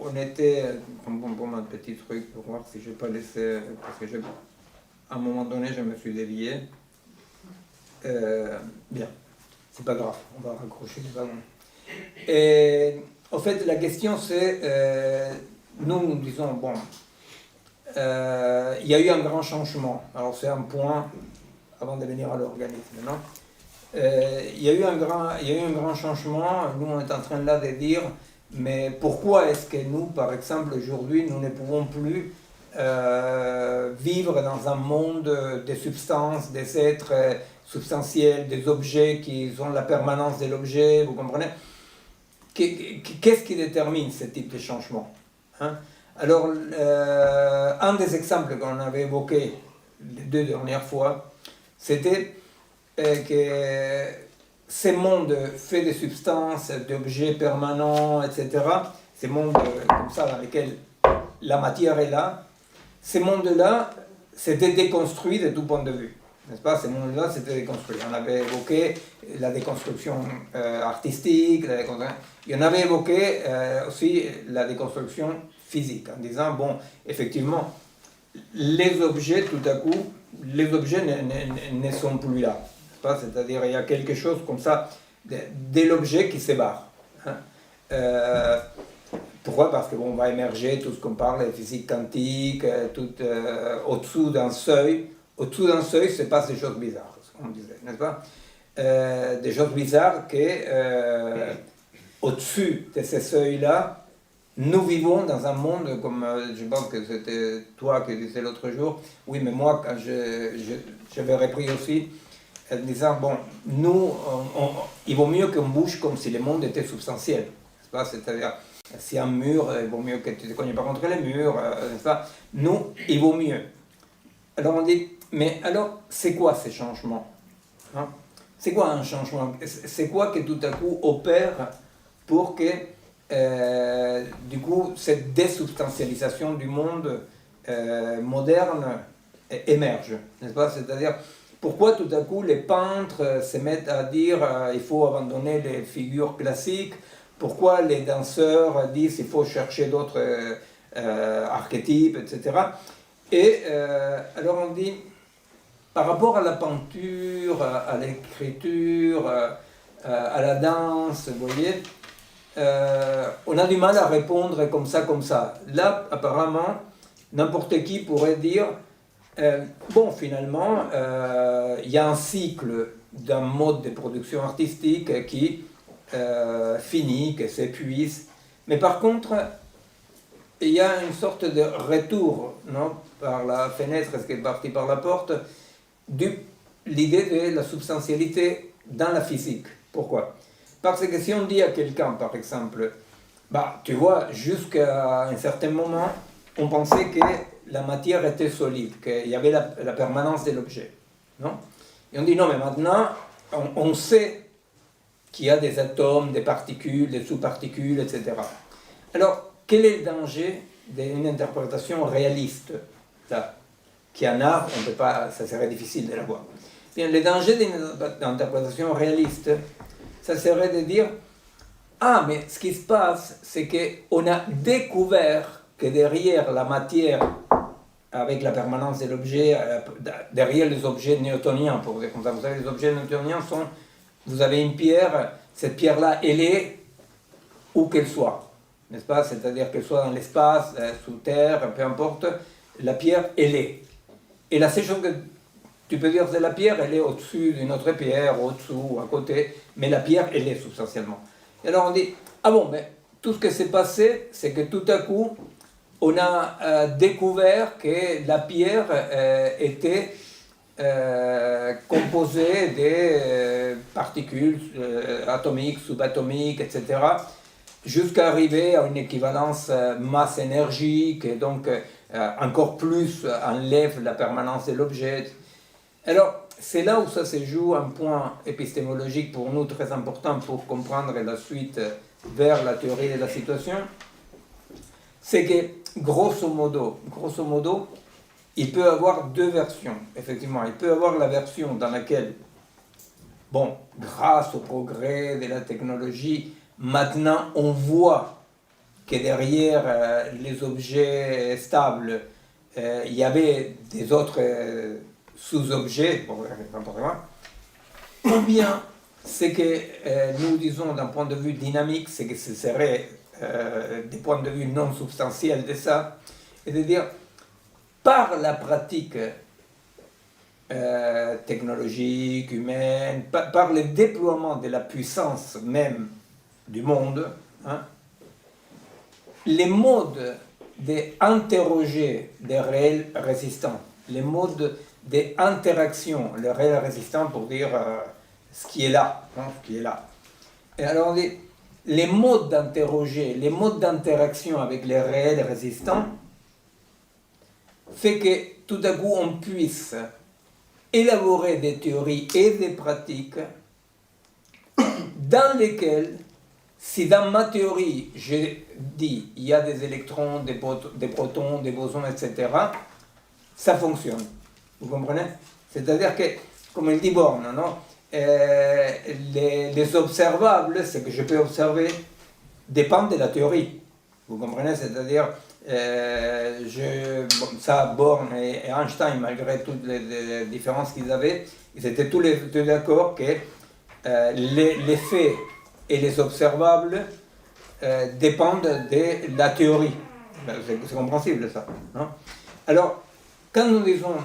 on était, pour un petit truc, pour voir si je n'ai pas laissé, parce que à un moment donné, je me suis dévié. Bien, c'est pas grave, on va raccrocher les ballons. Et en fait, la question c'est, nous disons, bon, il y a eu un grand changement. Alors c'est un point, avant de venir à l'organisme, non? Il y a eu un grand changement. Nous, on est en train là de dire, mais pourquoi est-ce que nous, par exemple, aujourd'hui, nous ne pouvons plus vivre dans un monde des substances, des êtres substantiels, des objets qui ont la permanence de l'objet, vous comprenez? Qu'est-ce qui détermine ce type de changement, hein? Alors, un des exemples qu'on avait évoqué les 2 dernières fois, c'était que ces mondes faits de substances, d'objets permanents, etc., ces mondes comme ça dans lesquels la matière est là, ces mondes-là s'étaient déconstruits de tout point de vue. N'est-ce pas? Ces mondes-là s'étaient déconstruits. On avait évoqué la déconstruction artistique, et on avait évoqué aussi la déconstruction physique, en disant, bon, effectivement, les objets, tout à coup, les objets ne sont plus là. C'est-à-dire, il y a quelque chose comme ça, de l'objet qui se barre. Hein. Pourquoi? Parce que bon, on va émerger tout ce qu'on parle de physique quantique, au-dessous d'un seuil. Au-dessous d'un seuil se passent des choses bizarres, comme on disait, n'est-ce pas? Des choses bizarres que, au-dessus de ces seuils-là, nous vivons dans un monde, comme je pense que c'était toi qui disais l'autre jour, oui, mais moi, quand j'avais repris aussi, en disant, bon, nous, il vaut mieux qu'on bouge comme si le monde était substantiel, n'est-ce pas? C'est-à-dire, si un mur, il vaut mieux que tu ne te cognes pas contre les murs, n'est-ce pas? Nous, il vaut mieux. Alors on dit, mais alors, c'est quoi ces changements? Hein? C'est quoi un changement? C'est quoi que tout à coup opère pour que, du coup, cette désubstantialisation du monde moderne émerge, n'est-ce pas? C'est-à-dire, pourquoi tout à coup les peintres se mettent à dire il faut abandonner les figures classiques? Pourquoi les danseurs disent il faut chercher d'autres archétypes, etc. Et alors on dit, par rapport à la peinture, à l'écriture, à la danse, vous voyez, on a du mal à répondre comme ça, comme ça. Là, apparemment, n'importe qui pourrait dire, bon, finalement, il y a un cycle d'un mode de production artistique qui finit, qui s'épuise. Mais par contre, il y a une sorte de retour, non, par la fenêtre, ce qui est parti par la porte, l'idée de la substantialité dans la physique. Pourquoi? Parce que si on dit à quelqu'un, par exemple, bah, tu vois, jusqu'à un certain moment, on pensait que la matière était solide, qu'il y avait la permanence de l'objet. Non? Et on dit non, mais maintenant, on sait qu'il y a des atomes, des particules, des sous-particules, etc. Alors, quel est le danger d'une interprétation réaliste? Ça, qui en art, on peut pas, ça serait difficile de l'avoir. Bien, le danger d'une interprétation réaliste, ça serait de dire ah, mais ce qui se passe, c'est qu'on a découvert que derrière la matière, avec la permanence de l'objet, derrière les objets newtoniens, pour dire comme ça, vous savez, les objets newtoniens sont, vous avez une pierre, cette pierre-là, elle est où qu'elle soit, n'est-ce pas? C'est-à-dire qu'elle soit dans l'espace, sous terre, peu importe, la pierre, elle est. Et la seule chose que tu peux dire de la pierre, elle est au-dessus d'une autre pierre, au-dessous, à côté, mais la pierre, elle est substantiellement. Et alors on dit, ah bon, mais tout ce qui s'est passé, c'est que tout à coup, on a découvert que la pierre était composée de particules atomiques, subatomiques, etc., jusqu'à arriver à une équivalence masse-énergie, et donc encore plus enlève la permanence de l'objet. Alors, c'est là où ça se joue un point épistémologique pour nous très important pour comprendre la suite vers la théorie de la situation. C'est que, grosso modo, il peut y avoir deux versions, effectivement. Il peut y avoir la version dans laquelle, bon, grâce au progrès de la technologie, maintenant on voit que derrière les objets stables, il y avait des autres sous-objets, n'importe quoi. Ou bien, c'est que nous disons d'un point de vue dynamique, c'est que ce serait des points de vue non substantiels de ça, et de dire, par la pratique technologique, humaine, par le déploiement de la puissance même du monde, hein, les modes d'interroger des réels résistants, les modes d'interaction, les réels résistants pour dire ce qui est là, hein, ce qui est là. Et alors on dit, les modes d'interroger, les modes d'interaction avec les réels résistants fait que tout à coup on puisse élaborer des théories et des pratiques dans lesquelles si dans ma théorie, j'ai dit il y a des électrons, des protons, des bosons, etc., ça fonctionne. Vous comprenez? C'est-à-dire que, comme il dit Born, non? Les observables, ce que je peux observer, dépendent de la théorie. Vous comprenez? C'est-à-dire, ça, Born et Einstein, malgré toutes les différences qu'ils avaient, ils étaient tous d'accord que les faits et les observables dépendent de la théorie. C'est compréhensible, ça. Non? Alors, quand nous disons,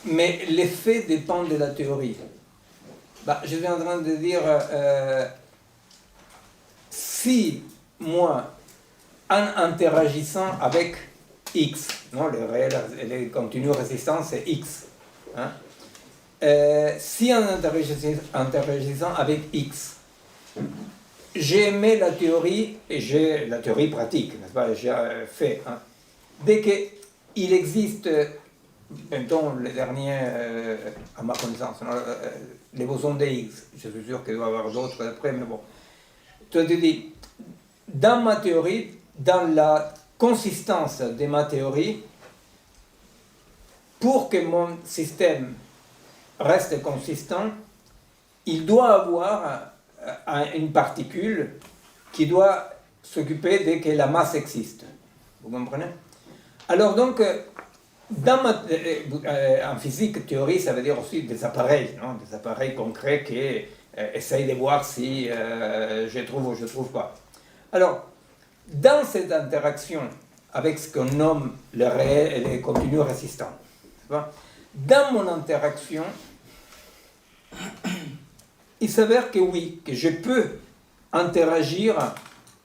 mais les faits dépendent de la théorie, je suis en train de dire, si moi, en interagissant avec X, non, le réel, les continus résistants, c'est X. Hein, si en interagissant avec X, j'aimais la théorie, et j'ai la théorie pratique, n'est-ce pas, j'ai fait, hein, dès qu'il existe, mettons les derniers, à ma connaissance, les bosons de Higgs, je suis sûr qu'il doit y avoir d'autres après, mais bon, tu te dis, dans ma théorie, dans la consistance de ma théorie, pour que mon système reste consistant, il doit avoir une particule qui doit s'occuper dès que la masse existe. Vous comprenez? Alors donc, en physique, théorie, ça veut dire aussi des appareils, non? Des appareils concrets qui essayent de voir si je trouve ou je ne trouve pas. Alors, dans cette interaction avec ce qu'on nomme le réel et les continus résistants, dans mon interaction, il s'avère que oui, que je peux interagir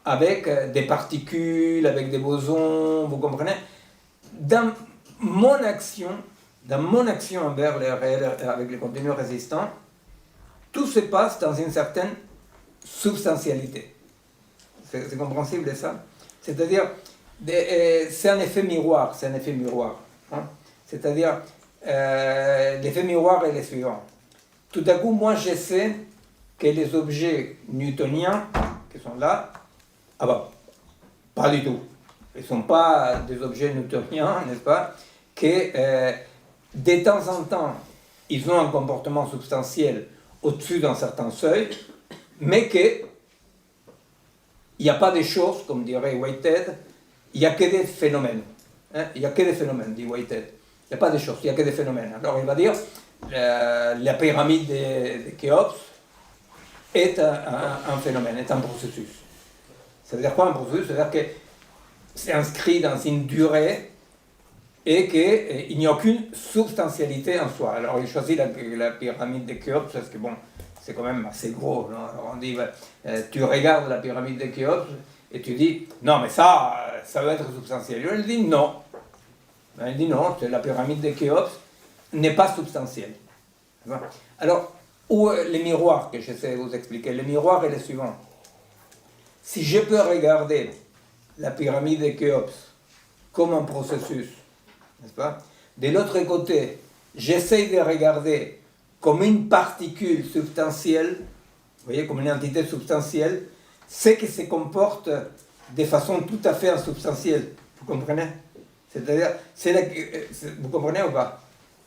avec des particules, avec des bosons, vous comprenez? Dans mon action envers les réels avec les continus résistants, tout se passe dans une certaine substantialité. C'est compréhensible ça? C'est-à-dire, c'est un effet miroir, hein? C'est-à-dire, l'effet miroir est le suivant. Tout à coup, moi, je sais que les objets newtoniens qui sont là, pas du tout. Ils ne sont pas des objets newtoniens, n'est-ce pas? Que de temps en temps, ils ont un comportement substantiel au-dessus d'un certain seuil, mais qu'il n'y a pas de choses, comme dirait Whitehead, il n'y a que des phénomènes. Hein? Il n'y a que des phénomènes, dit Whitehead. Il n'y a pas de choses, il n'y a que des phénomènes. Alors il va dire, la pyramide de Khéops est un phénomène, est un processus. Ça veut dire quoi un processus? Ça veut dire que c'est inscrit dans une durée et qu'il n'y a aucune substantialité en soi. Alors il choisit la pyramide de Khéops parce que bon, c'est quand même assez gros. Non? Alors on dit, tu regardes la pyramide de Khéops et tu dis, non mais ça doit être substantiel. Il dit non. Il dit non, la pyramide de Khéops n'est pas substantielle. Alors, le miroir que j'essaie de vous expliquer, le miroir est le suivant. Si je peux regarder la pyramide de Khéops comme un processus, n'est-ce pas? De l'autre côté, j'essaie de regarder comme une particule substantielle, vous voyez, comme une entité substantielle, ce qui se comporte de façon tout à fait insubstantielle. Vous comprenez? C'est-à-dire, vous comprenez ou pas?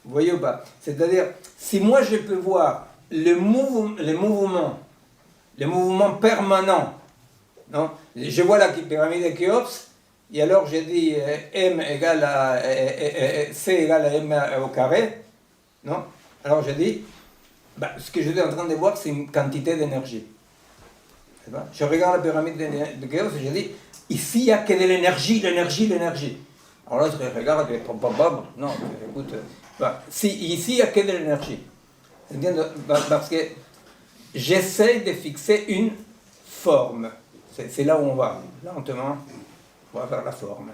Vous voyez ou pas? C'est-à-dire, si moi je peux voir les mouvements permanents, non? Je vois la pyramide de Khéops, et alors je dis M égale à C égale à M au carré, non? Alors je dis, ce que je suis en train de voir, c'est une quantité d'énergie. Je regarde la pyramide de Khéops et je dis, ici il n'y a que de l'énergie. Alors là, je regarde et non, écoute, ici il n'y a que de l'énergie. Parce que j'essaie de fixer une forme. C'est là où on va, lentement, on va vers la forme.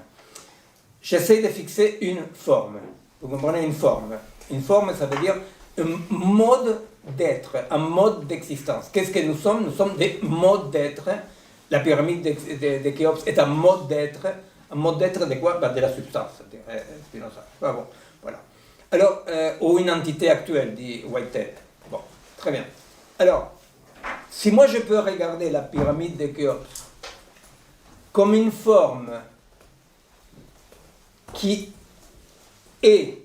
J'essaie de fixer une forme. Vous comprenez, une forme? Une forme, ça veut dire un mode d'être, un mode d'existence. Qu'est-ce que nous sommes? Nous sommes des modes d'être. La pyramide de Khéops est un mode d'être. Un mode d'être de quoi? De la substance, Spinoza. Bon, voilà. Alors, ou une entité actuelle, dit Whitehead. Bon, très bien. Alors, si moi je peux regarder la pyramide de Khéops comme une forme qui est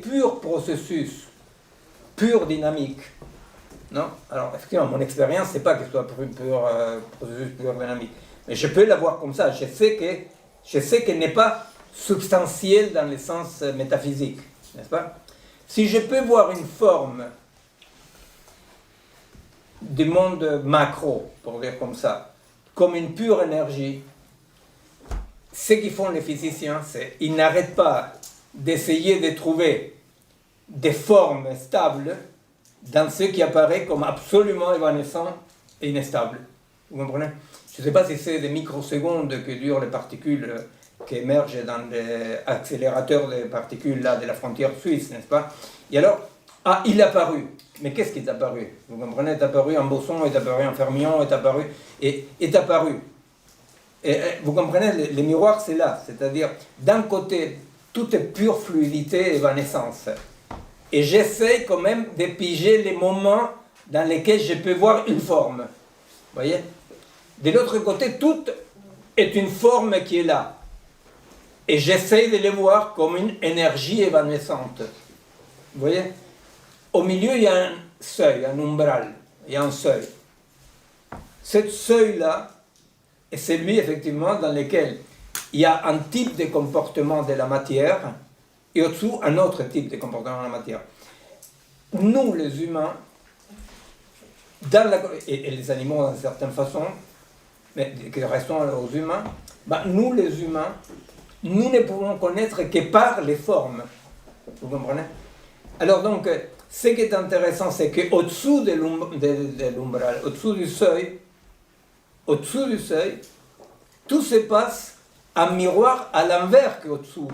pur processus, pure dynamique, non? Alors, effectivement, mon expérience, c'est pas que ce soit processus pur dynamique, mais je peux la voir comme ça. Je sais qu'elle n'est pas substantielle dans le sens métaphysique, n'est-ce pas? Si je peux voir une forme du monde macro, pour dire comme ça, comme une pure énergie, ce qu'ils font les physiciens, c'est qu'ils n'arrêtent pas d'essayer de trouver des formes stables dans ce qui apparaît comme absolument évanescent et inestable. Vous comprenez? Je ne sais pas si c'est des microsecondes que durent les particules qui émergent dans les accélérateurs de particules là, de la frontière suisse, n'est-ce pas? Et alors, il est apparu. Mais qu'est-ce qui est apparu? Vous comprenez? Est apparu en boson, est apparu en fermion, est apparu. Est apparu. Et vous comprenez, le miroir, c'est là. C'est-à-dire, d'un côté, tout est pure fluidité et évanescence. Et j'essaie quand même de piger les moments dans lesquels je peux voir une forme. Vous voyez? De l'autre côté, tout est une forme qui est là. Et j'essaie de les voir comme une énergie évanescente. Vous voyez? Au milieu, il y a un seuil, un umbral. Il y a un seuil. Ce seuil-là est celui, effectivement, dans lequel il y a un type de comportement de la matière et au-dessous, un autre type de comportement de la matière. Nous, les humains, et les animaux d'une certaine façon, mais qui restons aux humains, nous, les humains, nous ne pouvons connaître que par les formes. Vous comprenez? Alors donc, ce qui est intéressant, c'est qu'au-dessous de l'umbral, au-dessous du seuil, tout se passe en miroir à l'envers qu'au-desssus.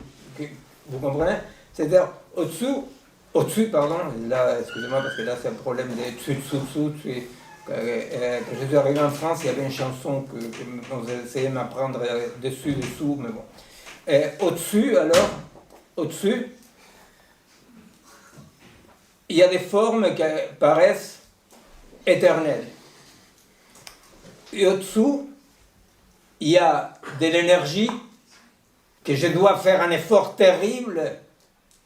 Vous comprenez? C'est-à-dire, au-dessus, pardon, là, excusez-moi, parce que là, c'est un problème de dessous. Quand je suis arrivé en France, il y avait une chanson que vous essayez de m'apprendre dessous, mais bon. Et au-dessus, il y a des formes qui paraissent éternelles. Et au-dessous, il y a de l'énergie que je dois faire un effort terrible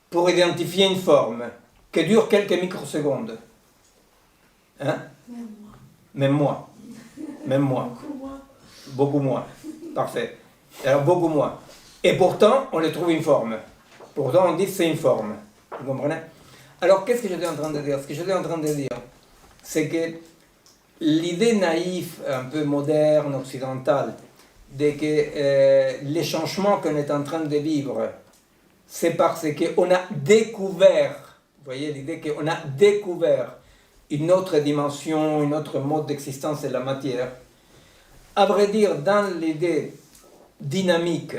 pour identifier une forme qui dure quelques microsecondes. Hein? Même moi. Beaucoup moins. Parfait. Alors beaucoup moins. Et pourtant, on les trouve une forme. Pourtant, on dit que c'est une forme. Vous comprenez? Alors, qu'est-ce que j'étais en train de dire? Ce que j'étais en train de dire, c'est que l'idée naïve, un peu moderne, occidentale, de que les changements qu'on est en train de vivre, c'est parce qu'on a découvert, vous voyez l'idée qu'on a découvert une autre dimension, un autre mode d'existence de la matière. À vrai dire, dans l'idée dynamique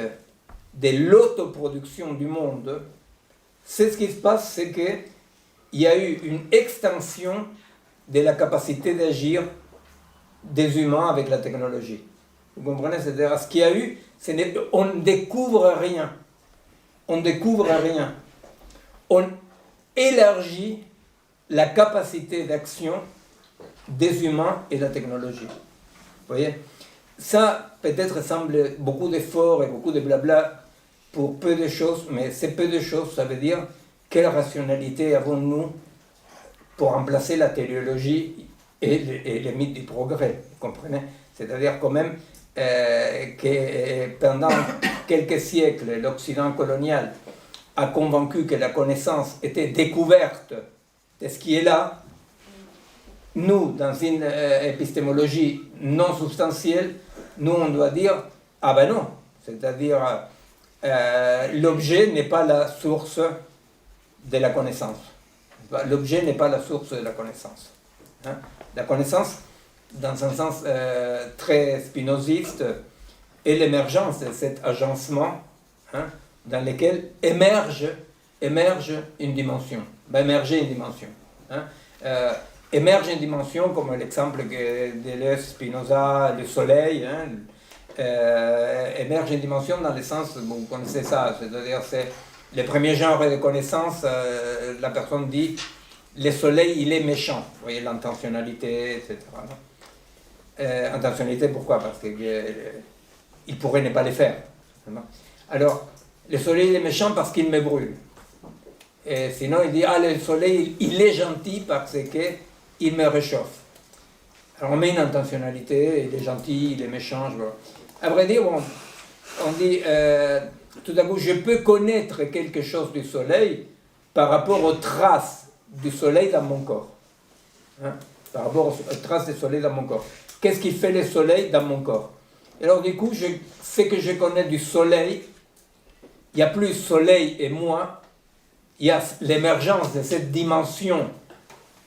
de l'autoproduction du monde, c'est ce qui se passe, c'est qu'il y a eu une extension de la capacité d'agir des humains avec la technologie. Vous comprenez? C'est-à-dire, ce qu'il y a eu, on ne découvre rien. On élargit la capacité d'action des humains et de la technologie. Vous voyez? Ça, peut-être, semble beaucoup d'efforts et beaucoup de blabla pour peu de choses, mais c'est peu de choses, ça veut dire quelle rationalité avons-nous pour remplacer la téléologie et les mythes du progrès, vous comprenez? C'est-à-dire quand même que pendant quelques siècles, l'Occident colonial a convaincu que la connaissance était découverte de ce qui est là. Nous, dans une épistémologie non substantielle, nous on doit dire, ah ben non, c'est-à-dire l'objet n'est pas la source de la connaissance. L'objet n'est pas la source de la connaissance. Hein? La connaissance, dans un sens très spinoziste, est l'émergence de cet agencement, hein, dans lequel émerge une dimension. Va émerger une dimension. Hein? Émerge une dimension, comme l'exemple de Deleuze, Spinoza, le soleil, hein, émerge une dimension dans le sens, vous connaissez ça, c'est-à-dire c'est les premiers genres de connaissances, la personne dit, le soleil, il est méchant. Vous voyez, l'intentionnalité, etc. Intentionnalité, pourquoi? Parce qu'il pourrait ne pas les faire. Alors, le soleil, il est méchant parce qu'il me brûle. Et sinon, il dit, ah, le soleil, il est gentil parce qu'il me réchauffe. Alors, on met une intentionnalité, il est gentil, il est méchant. À vrai dire, on dit, tout à coup, je peux connaître quelque chose du soleil par rapport aux traces du soleil dans mon corps. Par rapport aux traces du soleil dans mon corps. Qu'est-ce qui fait le soleil dans mon corps? Et alors, du coup, ce que je connais du soleil, il y a plus soleil et moi, il y a l'émergence de cette dimension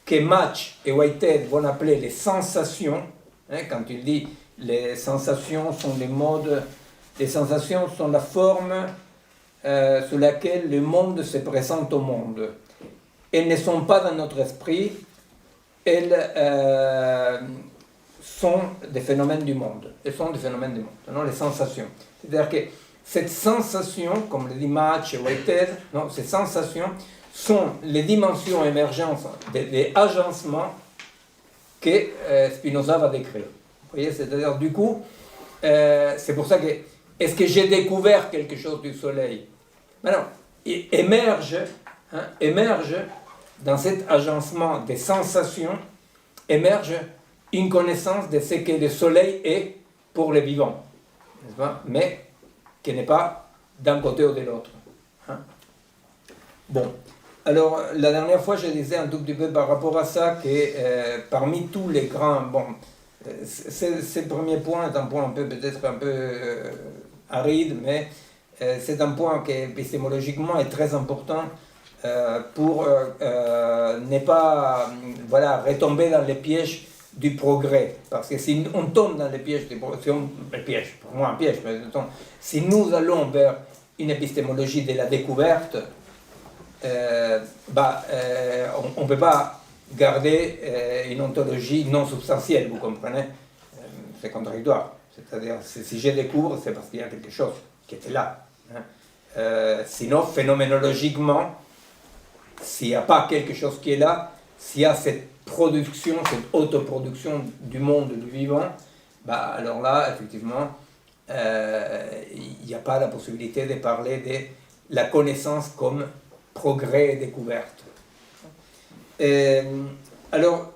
que Match et Whitehead vont appeler les sensations. Quand il dit les sensations sont les modes, les sensations sont la forme sous laquelle le monde se présente au monde. Elles ne sont pas dans notre esprit, elles sont des phénomènes du monde. Elles sont des phénomènes du monde, non, les sensations. C'est-à-dire que cette sensation, comme le dit Match et Whitehead, non, ces sensations sont les dimensions émergentes des agencements que Spinoza va décrire. Vous voyez, c'est-à-dire, du coup, c'est pour ça que, est-ce que j'ai découvert quelque chose du soleil? Non, il émerge dans cet agencement des sensations, émerge une connaissance de ce que le soleil est pour les vivants, n'est-ce pas? Mais qui n'est pas d'un côté ou de l'autre. Bon, alors la dernière fois je disais un tout petit peu par rapport à ça que parmi tous les grands, bon, ce premier point est un point peut-être un peu aride, mais c'est un point qui épistémologiquement est très important pour ne pas retomber dans les pièges du progrès. Parce que si on tombe dans les pièges du progrès, pour moi un piège, mais si nous allons vers une épistémologie de la découverte, on ne peut pas garder une ontologie non substantielle, vous comprenez? C'est contradictoire. C'est-à-dire, si je découvre, c'est parce qu'il y a quelque chose qui était là. Sinon, phénoménologiquement, s'il n'y a pas quelque chose qui est là, s'il y a cette production, cette autoproduction du monde, du vivant, alors là, effectivement, il n'y a pas la possibilité de parler de la connaissance comme progrès et découverte. Alors,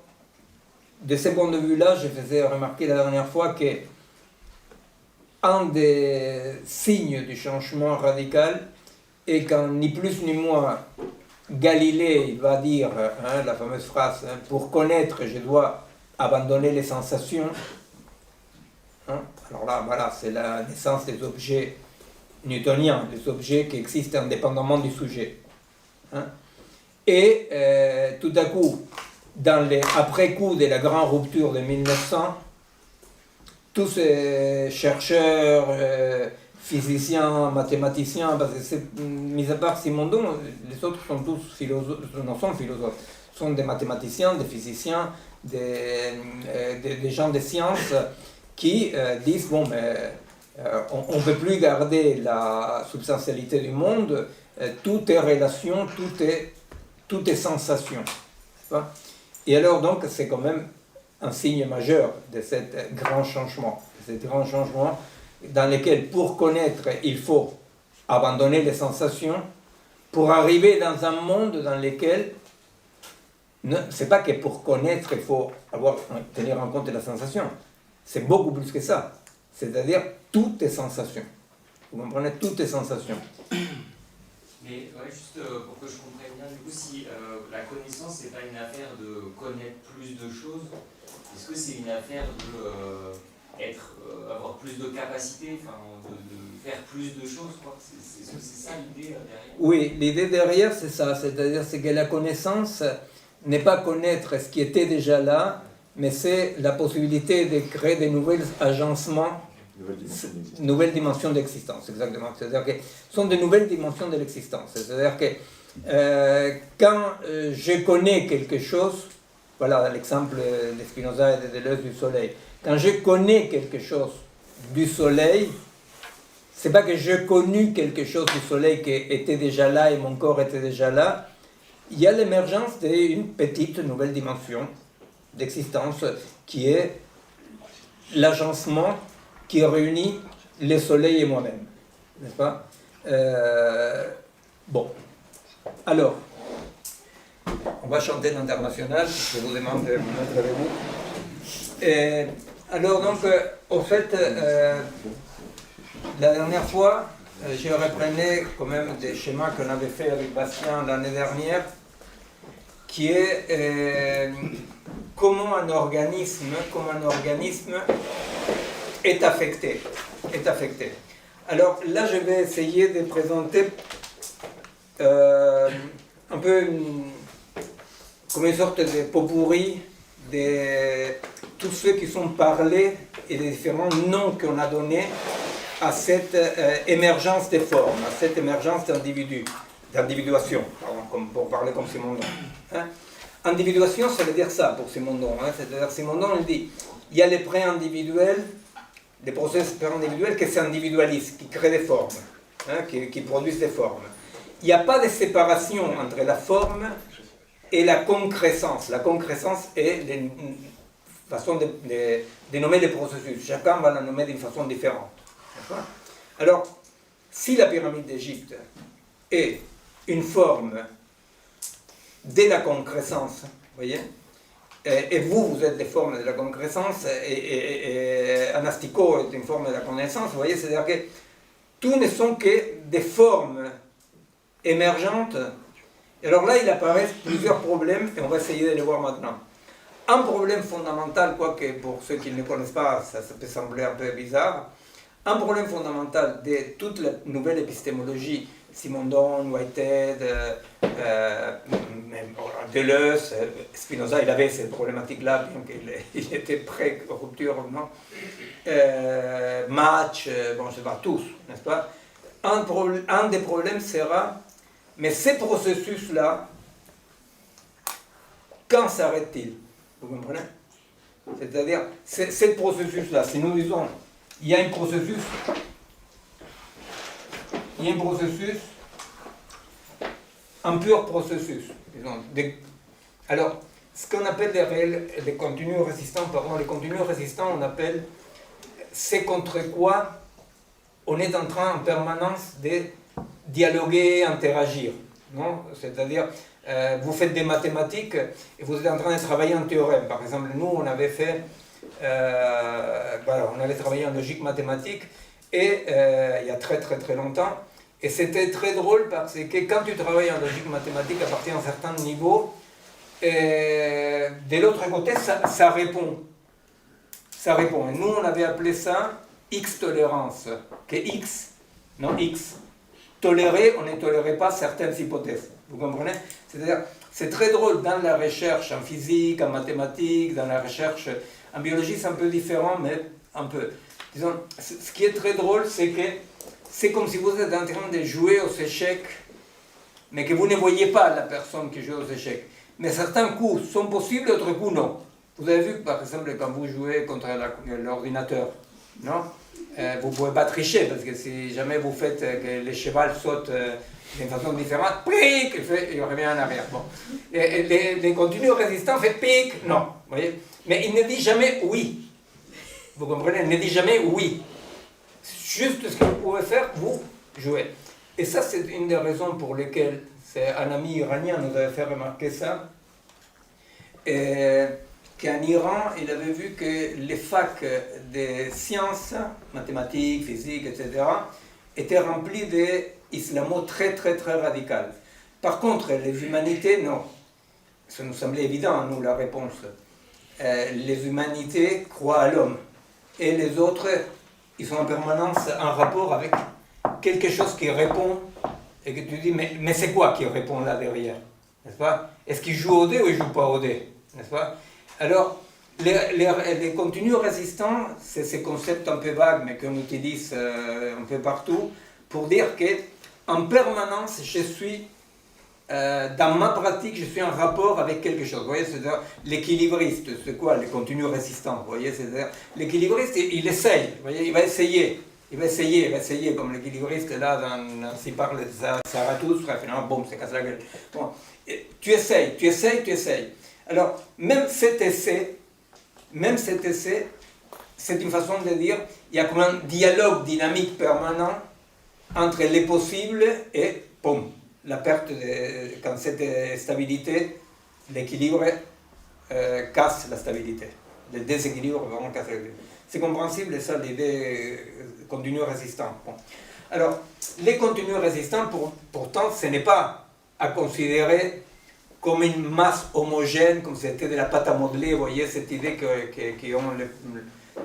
de ce point de vue-là, je faisais remarquer la dernière fois que un des signes du changement radical est quand ni plus ni moins Galilée va dire la fameuse phrase pour connaître je dois abandonner les sensations. Alors là, voilà, c'est la naissance des objets newtoniens, des objets qui existent indépendamment du sujet. Et tout à coup, dans les après-coups de la grande rupture de 1900, tous ces chercheurs, physiciens, mathématiciens, parce que mis à part Simondon, les autres sont tous philosophes, non sont philosophes, sont des mathématiciens, des physiciens, des gens des sciences qui disent bon, mais on ne peut plus garder la substantialité du monde, tout est relation, tout est sensation. Et alors donc c'est quand même un signe majeur de ce grand changement, dans lequel pour connaître il faut abandonner les sensations pour arriver dans un monde dans lequel c'est pas que pour connaître il faut tenir en compte la sensation, c'est beaucoup plus que ça, c'est-à-dire toutes est sensation. Vous comprenez, toutes est sensation. Mais ouais, juste pour que je comprenne bien, du coup, si la connaissance, c'est pas une affaire de connaître plus de choses, est-ce que c'est une affaire de avoir plus de capacité, de faire plus de choses, quoi? Est-ce que c'est ça l'idée derrière? Oui, l'idée derrière, c'est ça, c'est-à-dire c'est que la connaissance n'est pas connaître ce qui était déjà là, mais c'est la possibilité de créer de nouveaux agencements. Nouvelles dimensions d'existence, exactement. C'est-à-dire que ce sont de nouvelles dimensions de l'existence. C'est-à-dire que quand je connais quelque chose, voilà l'exemple de Spinoza et de Deleuze du soleil, quand je connais quelque chose du soleil, c'est pas que j'ai connu quelque chose du soleil qui était déjà là et mon corps était déjà là, il y a l'émergence d'une petite nouvelle dimension d'existence qui est l'agencement qui réunit le soleil et moi-même, n'est-ce pas? Bon, alors, on va chanter l'international, je vous demande de vous mettre avec vous. Alors donc, au fait, la dernière fois, je reprenais quand même des schémas qu'on avait fait avec Bastien l'année dernière, qui est comment un organisme est affecté. Alors là, je vais essayer de présenter un peu comme une sorte de pot-pourri de tous ceux qui sont parlés et des différents noms qu'on a donnés à cette émergence des formes, à cette émergence d'individuation, pour parler comme Simondon. Hein? Individuation, ça veut dire ça pour Simondon. Hein? C'est-à-dire Simondon, il dit, il y a les pré-individuels, les processus pré-individuels qui s'individualisent, qui créent des formes, hein? qui produisent des formes. Il n'y a pas de séparation entre la forme et la concrescence. La concrescence est une façon de nommer les processus. Chacun va la nommer d'une façon différente. Alors, si la pyramide d'Égypte est une forme de la concrescence, voyez, et vous êtes des formes de la concrescence, et un asticot est une forme de la connaissance, vous voyez, c'est-à-dire que tout ne sont que des formes émergentes. Et alors là, il apparaît plusieurs problèmes, et on va essayer de les voir maintenant. Un problème fondamental, quoique pour ceux qui ne le connaissent pas, ça peut sembler un peu bizarre, un problème fondamental de toute la nouvelle épistémologie, Simondon, Whitehead, Deleuze, Spinoza, il avait cette problématique-là, bien qu'il était pré-rupture, non? Match, bon, je sais pas, tous, n'est-ce pas? Un des problèmes sera, mais ces processus-là, quand s'arrêtent-ils? Vous comprenez? C'est-à-dire, ce processus-là, si nous disons, il y a un processus, un pur processus. Disons, alors, ce qu'on appelle les continus résistants, les continus résistants, on appelle, c'est contre quoi on est en train en permanence de dialoguer, interagir. Non? C'est-à-dire, vous faites des mathématiques et vous êtes en train de travailler un théorème. Par exemple, nous, on avait fait, on avait travaillé en logique mathématique et il y a très très très longtemps. Et c'était très drôle parce que quand tu travailles en logique mathématique à partir d'un certain niveau, de l'autre côté, ça répond. Ça répond. Et nous, on avait appelé ça X-tolérance. Que X, non X. Tolérer, on ne tolérait pas certaines hypothèses. Vous comprenez? C'est-à-dire, c'est très drôle dans la recherche en physique, en mathématiques, dans la recherche en biologie, c'est un peu différent, mais un peu. Disons, ce qui est très drôle, c'est que c'est comme si vous êtes en train de jouer aux échecs, mais que vous ne voyez pas la personne qui joue aux échecs. Mais certains coups sont possibles, d'autres coups non. Vous avez vu, par exemple, quand vous jouez contre l'ordinateur, non? Vous ne pouvez pas tricher, parce que si jamais vous faites que le cheval saute d'une façon différente, pic, il revient en arrière. Bon. Et les continus résistants fait pic, non. Vous voyez? Mais il ne dit jamais oui. Vous comprenez? Il ne dit jamais oui. Juste ce que vous pouvez faire, vous jouez. Et ça, c'est une des raisons pour lesquelles un ami iranien nous avait fait remarquer ça. Qu'en Iran, il avait vu que les facs de sciences, mathématiques, physique, etc., étaient remplies d'islamo très très très radical. Par contre, les humanités, non. Ça nous semblait évident à nous la réponse. Les humanités croient à l'homme. Et les autres, ils sont en permanence en rapport avec quelque chose qui répond. Et que tu dis, mais c'est quoi qui répond là derrière? N'est-ce pas? Est-ce qu'il joue au dé ou il ne joue pas au dé? N'est-ce pas? Alors, les continus résistants, c'est ces concepts un peu vagues, mais qu'on utilise un peu partout, pour dire qu'en permanence, je suis, dans ma pratique, je suis en rapport avec quelque chose. Vous voyez, c'est-à-dire l'équilibriste, c'est quoi les continus résistants? Vous voyez, c'est-à-dire l'équilibriste, il essaye, vous voyez, il va essayer. il va essayer comme l'équilibriste là, s'il parle de Zarathustra, finalement, boum, c'est casse la gueule. Bon, et tu essayes. Alors, même cet essai, c'est une façon de dire, il y a comme un dialogue dynamique permanent entre les possibles et, boum, la perte quand cette stabilité, l'équilibre casse la stabilité. Le déséquilibre vraiment casse la stabilité. C'est compréhensible, ça, l'idée continu résistant. Bon. Alors, les continus résistants, pourtant, ce n'est pas à considérer comme une masse homogène, comme c'était de la pâte à modeler. Vous voyez cette idée qu'ont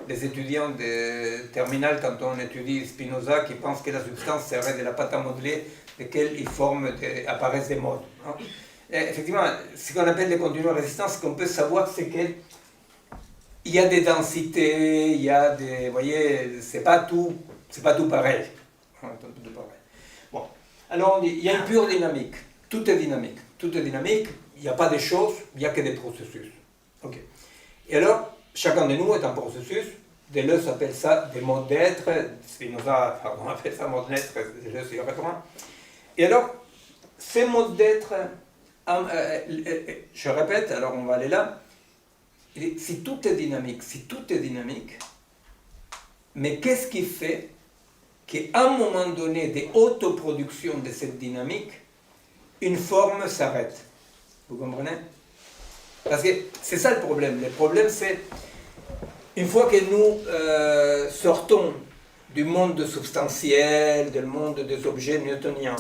les étudiants de terminale quand on étudie Spinoza, qui pensent que la substance serait de la pâte à modeler, de laquelle apparaissent des modes. Hein. Effectivement, ce qu'on appelle les continus résistants, ce qu'on peut savoir, c'est qu'il y a des densités, il y a des... Vous voyez, c'est pas tout pareil. Bon, alors on dit, il y a une pure dynamique. Tout est dynamique. Il n'y a pas de choses, il n'y a que des processus. Okay. Et alors, chacun de nous est un processus. Deleuze appelle ça des modes d'être. Spinoza, appelle ça mode d'être. Deleuze y répond. Et alors, ces modes d'être, je répète, alors on va aller là. Si tout est dynamique, mais qu'est-ce qui fait qu'à un moment donné des autoproductions de cette dynamique, une forme s'arrête? Vous comprenez? Parce que c'est ça le problème. Le problème, c'est une fois que nous sortons du monde substantiel, du monde des objets newtoniens,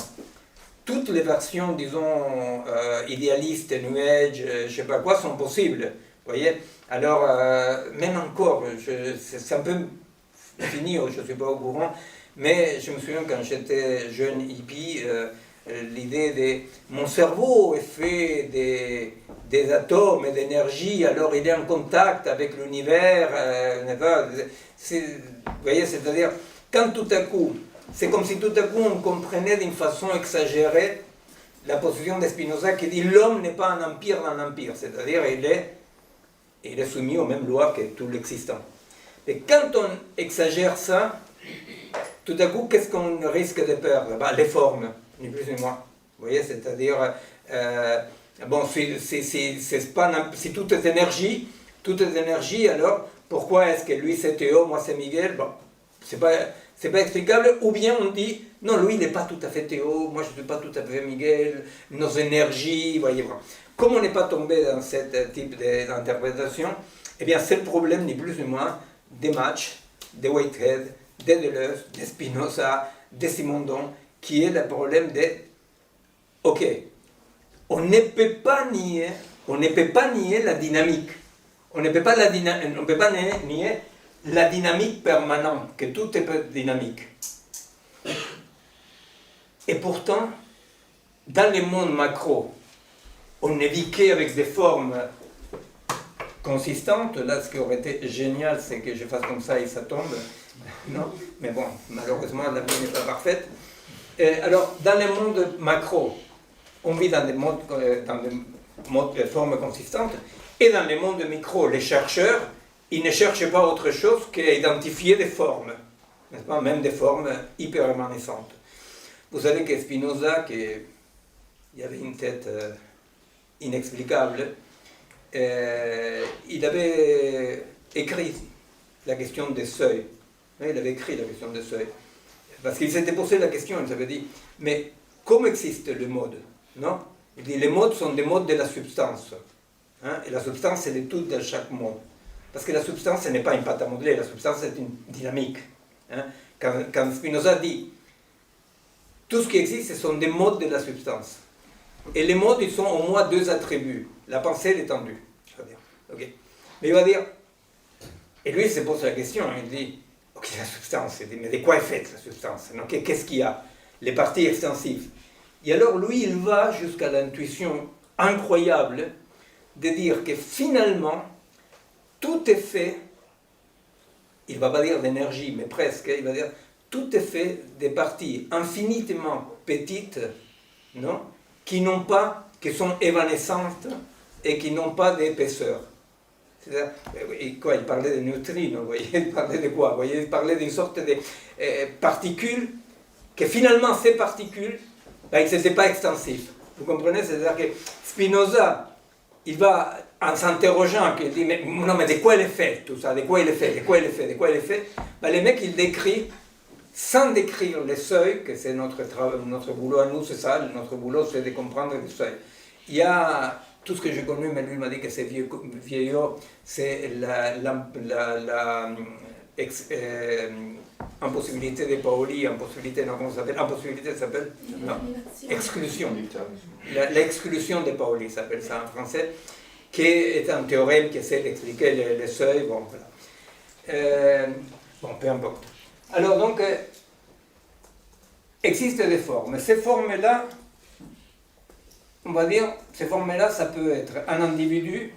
toutes les versions, disons, idéalistes, New Age, je ne sais pas quoi, sont possibles. Vous voyez? Alors, même encore, c'est un peu fini, je ne suis pas au courant, mais je me souviens quand j'étais jeune hippie, l'idée de mon cerveau est fait des atomes et d'énergie, alors il est en contact avec l'univers. Vous voyez, c'est-à-dire, quand tout à coup, c'est comme si tout à coup on comprenait d'une façon exagérée la position de Spinoza qui dit l'homme n'est pas un empire dans l'empire, c'est-à-dire il est soumis aux mêmes lois que tout l'existant. Et quand on exagère ça, tout à coup, qu'est-ce qu'on risque de perdre? Les formes, ni plus ni moins. Vous voyez, c'est-à-dire, bon, si tout est énergie, alors pourquoi est-ce que lui c'est Théo, moi c'est Miguel? Bon, c'est pas explicable. Ou bien on dit, non, lui il n'est pas tout à fait Théo, moi je ne suis pas tout à fait Miguel, nos énergies, voyez. Bon. Comme on n'est pas tombé dans ce type d'interprétation, eh bien c'est le problème, ni plus ni moins, des matchs, des Whitehead, des Deleuze, des Spinoza, des Simondon, qui est le problème de, ok, on ne peut pas nier la dynamique, on ne peut pas nier la dynamique permanente, que tout est dynamique. Et pourtant, dans le monde macro, on ne vit qu'avec des formes consistantes. Là, ce qui aurait été génial, c'est que je fasse comme ça et ça tombe. Non, mais bon, malheureusement, la vie n'est pas parfaite. Alors, dans le monde macro, on vit dans des formes consistantes, et dans le monde micro, les chercheurs, ils ne cherchent pas autre chose qu'à identifier des formes, n'est-ce pas? Même des formes hyper émanescentes. Vous savez que Spinoza, il avait une tête inexplicable, il avait écrit la question des seuils. Il avait écrit la question des seuils. Parce qu'il s'était posé la question, il s'avait dit, mais comment existe le mode? Non? Il dit, les modes sont des modes de la substance. Hein? Et la substance, c'est le tout de chaque mode. Parce que la substance, ce n'est pas une pâte à modeler, la substance, c'est une dynamique. Hein? Quand Spinoza dit, tout ce qui existe, ce sont des modes de la substance. Et les modes, ils sont au moins deux attributs. La pensée et l'étendue. Okay. Mais il va dire, et lui, il se pose la question, il dit, ok, la substance, il dit, mais de quoi est faite la substance? Qu'est-ce qu'il y a? Les parties extensives. Et alors, lui, il va jusqu'à l'intuition incroyable de dire que finalement, tout est fait, il ne va pas dire d'énergie, mais presque, il va dire, tout est fait des parties infinitement petites, non? Qui sont évanescentes et qui n'ont pas d'épaisseur. Et quoi, il parlait de neutrinos, vous voyez, il parlait de quoi? Vous voyez, il parlait d'une sorte de particules, que finalement ces particules, ben, ils n'étaient pas extensifs. Vous comprenez? C'est-à-dire que Spinoza, il va, en s'interrogeant, il dit, mais, non, mais de quoi il est fait tout ça? De quoi il est fait? De quoi il est fait? De quoi il est fait? Ben, les mecs, il décrit, sans décrire les seuils, que c'est notre boulot à nous, c'est ça, notre boulot, c'est de comprendre les seuils. Il y a tout ce que j'ai connu, mais lui m'a dit que c'est vieillot, c'est impossibilité de Pauli, impossibilité, non, comment ça s'appelle? Impossibilité, ça s'appelle? Non, exclusion. L'exclusion de Pauli, ça s'appelle ça en français, qui est un théorème qui essaie d'expliquer les seuils, bon, voilà. Bon, peu importe. Alors donc, existent des formes. Ces formes-là, on va dire, ces formes-là, ça peut être un individu,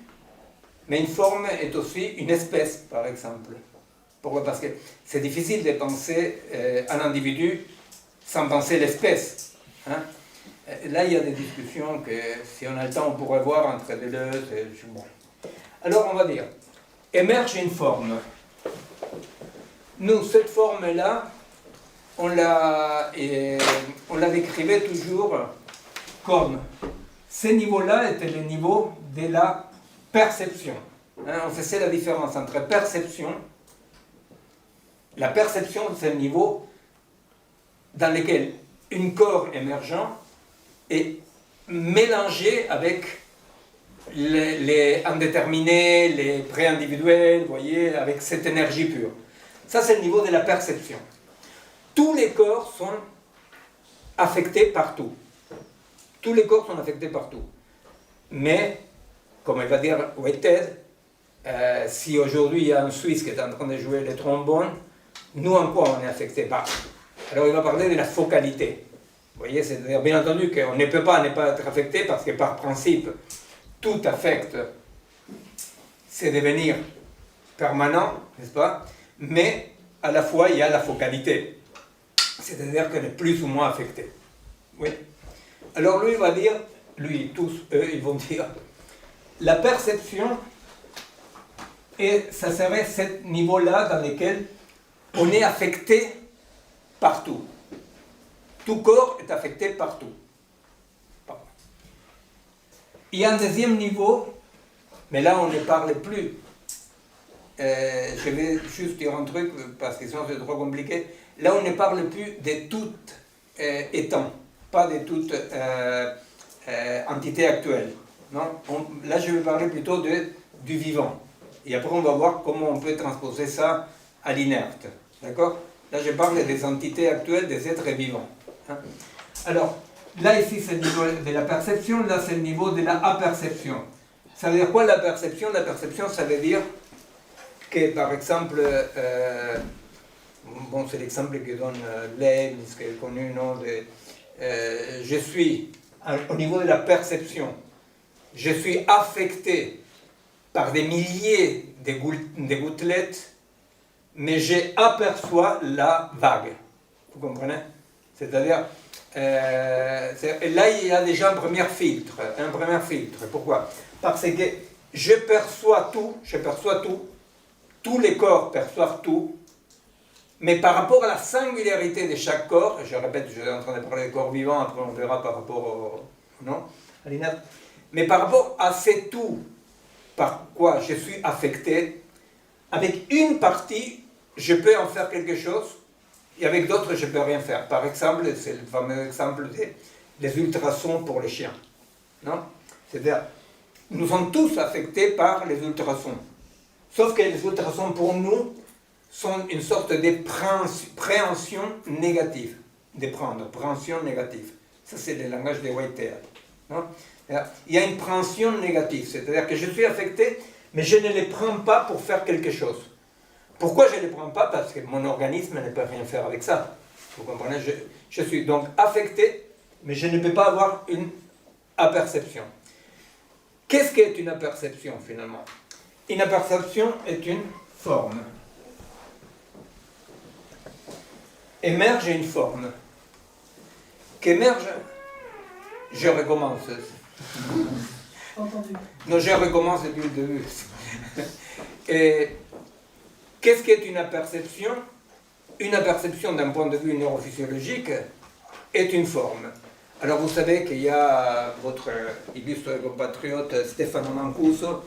mais une forme est aussi une espèce, par exemple. Pourquoi? Parce que c'est difficile de penser un individu sans penser l'espèce. Hein? Là, il y a des discussions que, si on a le temps, on pourrait voir entre les deux. Bon. Alors, on va dire, émerge une forme. Nous, cette forme-là, on la décrivait toujours comme ces niveaux-là étaient les niveaux de la perception. Hein, on faisait la différence entre perception. La perception, c'est le niveau dans lequel un corps émergent est mélangé avec les indéterminés, les pré-individuels, vous voyez, avec cette énergie pure. Ça, c'est le niveau de la perception. Tous les corps sont affectés partout. Tous les corps sont affectés partout. Mais, comme elle va dire Whitehead, si aujourd'hui il y a un Suisse qui est en train de jouer le trombone, nous en quoi on est affecté par? Alors il va parler de la focalité. Vous voyez, c'est-à-dire bien entendu qu'on ne peut pas ne pas être affecté parce que par principe, tout affecte, c'est devenir permanent, n'est-ce pas? Mais à la fois il y a la focalité. C'est-à-dire qu'on est plus ou moins affecté. Oui. Alors lui va dire, lui, tous, eux, ils vont dire, la perception, et ça serait ce niveau-là dans lequel on est affecté partout. Tout corps est affecté partout. Il y a un deuxième niveau, mais là on ne parle plus. Je vais juste dire un truc, parce que sinon c'est trop compliqué. Là on ne parle plus de tout étant, pas de toute entité actuelle. Non? Là je vais parler plutôt du vivant. Et après on va voir comment on peut transposer ça à l'inerte. D'accord? Là je parle des entités actuelles des êtres vivants. Hein? Alors, là ici c'est le niveau de la perception, là c'est le niveau de la aperception. Ça veut dire quoi la perception? La perception ça veut dire que par exemple, bon c'est l'exemple que donne Leibniz, qui est connu, non, je suis, au niveau de la perception, je suis affecté par des milliers de gouttelettes, mais j'aperçois la vague. Vous comprenez? C'est-à-dire, là il y a déjà un premier filtre. Pourquoi? Parce que je perçois tout, tous les corps perçoivent tout, mais par rapport à la singularité de chaque corps, je répète, je suis en train de parler des corps vivants, après on verra par rapport à l'inerte, mais par rapport à ces tout, par quoi je suis affecté, avec une partie, je peux en faire quelque chose, et avec d'autres, je ne peux rien faire. Par exemple, c'est le fameux exemple des ultrasons pour les chiens. Non? C'est-à-dire, nous sommes tous affectés par les ultrasons. Sauf que les ultrasons, pour nous, sont une sorte de préhension négative. Préhension négative. Ça, c'est le langage de Whitehead. Non? Il y a une préhension négative, c'est-à-dire que je suis affecté, mais je ne les prends pas pour faire quelque chose. Pourquoi je ne les prends pas? Parce que mon organisme ne peut rien faire avec ça. Vous comprenez? Je suis donc affecté, mais je ne peux pas avoir une aperception. Qu'est-ce qu'est une aperception finalement? Une aperception est une forme. Émerge une forme. Qu'émerge, je recommence. Entendu. Non, je recommence depuis le début. Et qu'est-ce qu'est une aperception? Une aperception d'un point de vue neurophysiologique est une forme. Alors vous savez qu'il y a votre illustre compatriote Stefano Mancuso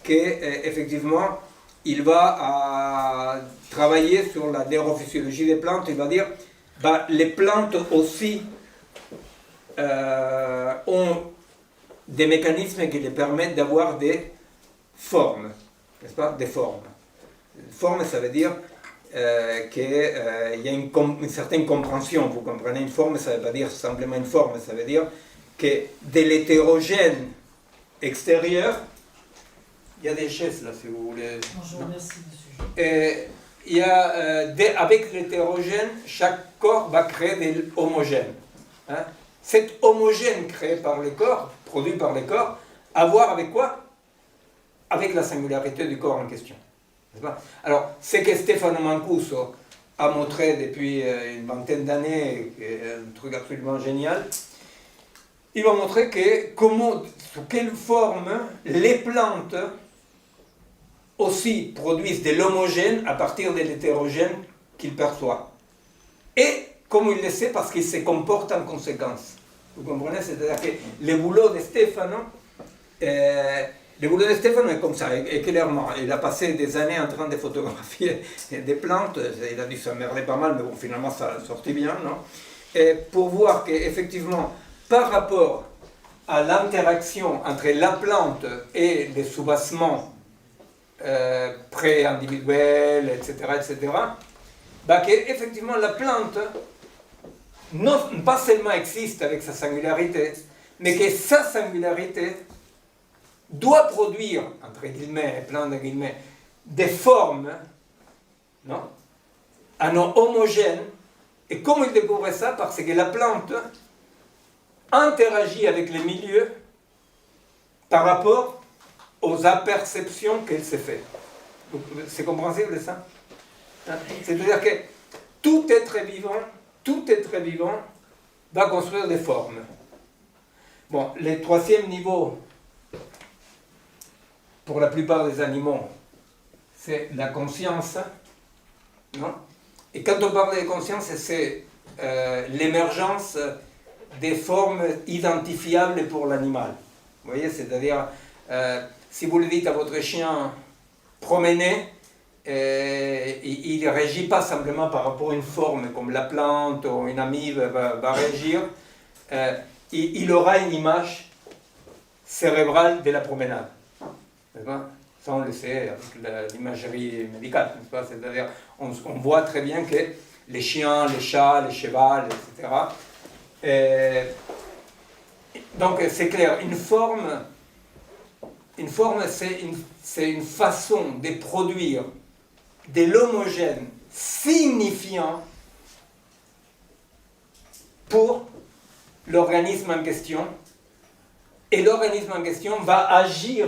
qui effectivement il va travailler sur la neurophysiologie des plantes. Il va dire bah, les plantes aussi ont des mécanismes qui les permettent d'avoir des formes, n'est-ce pas? Des formes. Forme, ça veut dire qu'il y a une certaine compréhension. Vous comprenez, une forme, ça ne veut pas dire simplement une forme, ça veut dire que de l'hétérogène extérieur, il y a des chaises là si vous voulez. Bonjour, merci monsieur. Et il y a, avec l'hétérogène, chaque corps va créer des homogènes. Hein? Cet homogène créé par les corps, produit par les corps, à voir avec quoi? Avec la singularité du corps en question. Alors, ce que Stefano Mancuso a montré depuis une vingtaine d'années, un truc absolument génial, il va montrer que sous quelle forme les plantes aussi produisent de l'homogène à partir de l'hétérogène qu'il perçoit. Et comme il le sait, parce qu'il se comporte en conséquence. Vous comprenez? C'est-à-dire que le boulot de Stefano est comme ça, et clairement, il a passé des années en train de photographier des plantes, il a dû s'emmerder pas mal, mais bon, finalement ça a sorti bien, non? Et pour voir qu'effectivement, par rapport à l'interaction entre la plante et les soubassements pré-individuels, etc., bah qu'effectivement la plante, non pas seulement existe avec sa singularité, mais que sa singularité doit produire, entre guillemets, plein de guillemets, des formes, non, homogènes. Et comment il découvre ça? Parce que la plante interagit avec les milieux par rapport aux aperceptions qu'elle s'est fait. C'est compréhensible ça? C'est-à-dire que tout être vivant va construire des formes. Bon, le troisième niveau, pour la plupart des animaux, c'est la conscience, non? Et quand on parle de conscience, c'est l'émergence des formes identifiables pour l'animal. Vous voyez, c'est-à-dire, si vous le dites à votre chien, promener, il ne réagit pas simplement par rapport à une forme, comme la plante ou une amibe va réagir, il aura une image cérébrale de la promenade. Ça, on le sait avec l'imagerie médicale, n'est-ce pas? C'est-à-dire, on voit très bien que les chiens, les chats, les chevals, etc. Donc, c'est clair, une forme c'est une façon de produire de l'homogène signifiant pour l'organisme en question, et l'organisme en question va agir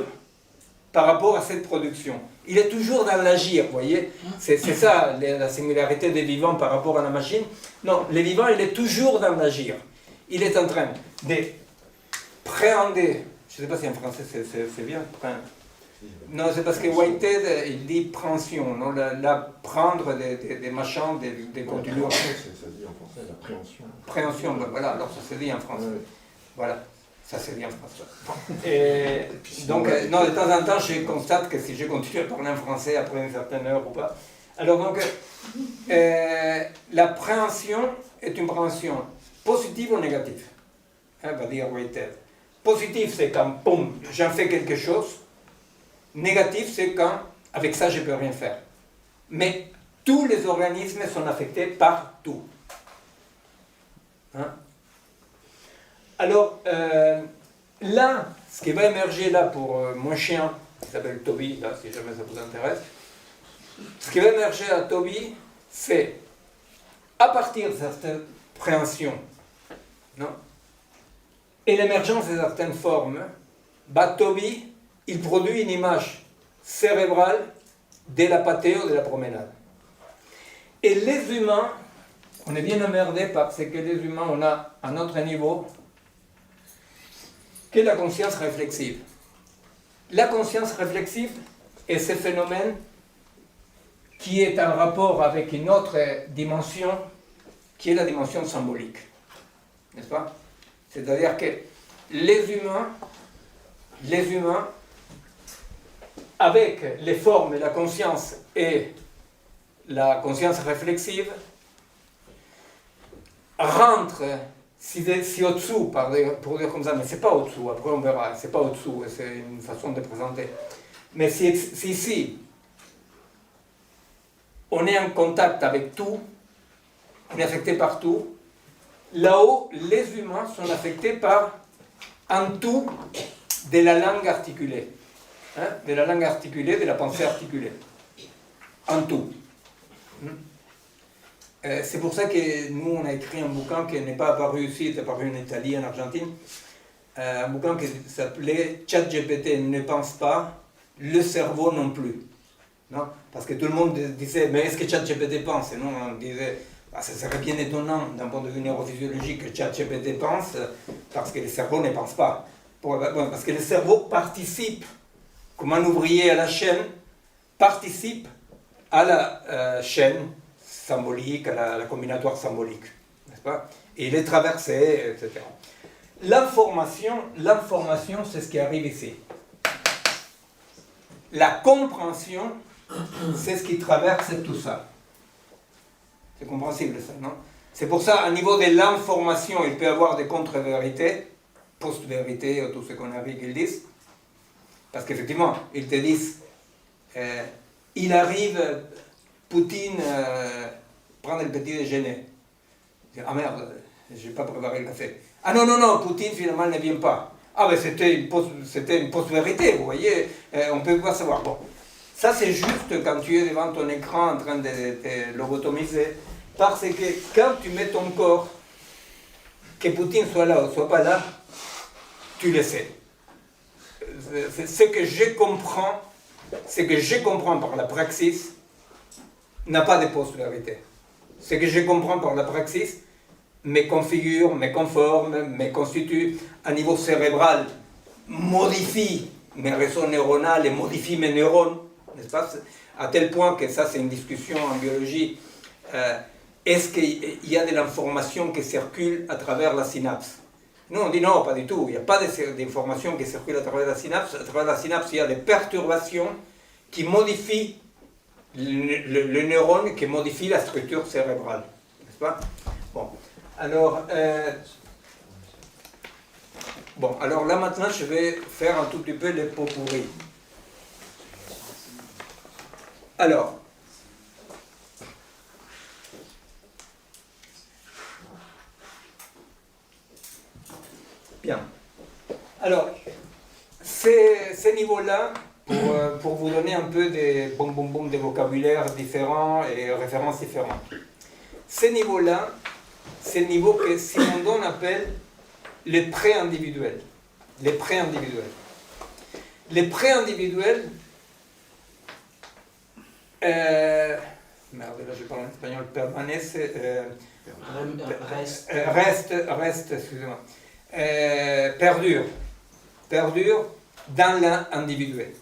par rapport à cette production. Il est toujours dans l'agir, vous voyez? C'est ça la singularité des vivants par rapport à la machine. Non, le vivant, il est toujours dans l'agir. Il est en train de préhender, je ne sais pas si en français c'est bien, non, c'est parce que Whitehead, il dit préhension, non? Prendre des machins, des contenus. Ça se dit en français, la préhension. Préhension, ben voilà, alors ça se dit en français. Ouais. Voilà. Ça c'est bien français. Et donc, non, de temps en temps, je constate que si je continue à parler en français après une certaine heure ou pas. Alors donc, la préhension est une préhension positive ou négative, va dire Whitehead. Positif, c'est quand, boum, j'en fais quelque chose. Négatif, c'est quand, avec ça, je ne peux rien faire. Mais tous les organismes sont affectés par tout. Hein? Alors, là, ce qui va émerger là pour mon chien, qui s'appelle Toby, là, si jamais ça vous intéresse, ce qui va émerger à Toby, c'est, à partir de cette préhension, non, et l'émergence de certaines formes, bah, Toby, il produit une image cérébrale de la patéo de la promenade. Et les humains, on est bien emmerdés parce que les humains, on a un autre niveau, qui est la conscience réflexive. La conscience réflexive, et ce phénomène qui est en rapport avec une autre dimension, qui est la dimension symbolique. N'est-ce pas? C'est-à-dire que les humains, avec les formes, la conscience et la conscience réflexive, rentrent si au-dessous, pour dire comme ça, mais c'est pas au-dessous, après on verra, c'est pas au-dessous, c'est une façon de présenter. Mais si ici, on est en contact avec tout, on est affecté par tout, là-haut, les humains sont affectés par un tout de la langue articulée. Hein, de la langue articulée, de la pensée articulée. Un tout. C'est pour ça que nous, on a écrit un bouquin qui n'est pas apparu ici, il est apparu en Italie, en Argentine. Un bouquin qui s'appelait ChatGPT ne pense pas, le cerveau non plus. Non? Parce que tout le monde disait, mais est-ce que ChatGPT pense? Et nous, on disait, bah, ça serait bien étonnant d'un point de vue neurophysiologique que ChatGPT pense, parce que le cerveau ne pense pas. Parce que le cerveau participe, comme un ouvrier à la chaîne, participe à la chaîne symbolique, à la combinatoire symbolique, n'est-ce pas? Et il est traversé, etc. L'information, c'est ce qui arrive ici. La compréhension, c'est ce qui traverse tout ça. C'est compréhensible ça, non? C'est pour ça, à niveau de l'information, il peut y avoir des contre-vérités, post-vérités, tout ce qu'on a vu qu'ils disent. Parce qu'effectivement, ils te disent, il arrive, Poutine prendre le petit déjeuner. Ah merde, je n'ai pas préparé le café. Ah non, Poutine finalement ne vient pas. Ah ben c'était une post-vérité, vous voyez, on ne peut pas savoir. Bon, ça c'est juste quand tu es devant ton écran en train de te lobotomiser, parce que quand tu mets ton corps, que Poutine soit là ou soit pas là, tu le sais. Ce que je comprends par la praxis n'a pas de post-vérité. Ce que je comprends par la praxis me configure, me conforme, me constitue à niveau cérébral, modifie mes réseaux neuronaux et modifie mes neurones, n'est-ce pas? À tel point que ça c'est une discussion en biologie, est-ce qu'il y a de l'information qui circule à travers la synapse? Nous on dit non, pas du tout, il n'y a pas d'information qui circule à travers la synapse. À travers la synapse il y a des perturbations qui modifient le neurone, qui modifie la structure cérébrale, n'est-ce pas? Bon. Alors là maintenant je vais faire un tout petit peu les pots pourris. Alors, bien. Alors, ces niveaux-là, pour vous donner un peu des des vocabulaires différents et références différentes. Ces niveaux-là, c'est le niveau que Simondon appelle les pré-individuels. Les pré-individuels. Les pré-individuels, merde, là je parle en espagnol, permanece, reste, excusez-moi, perdure dans l'individuel.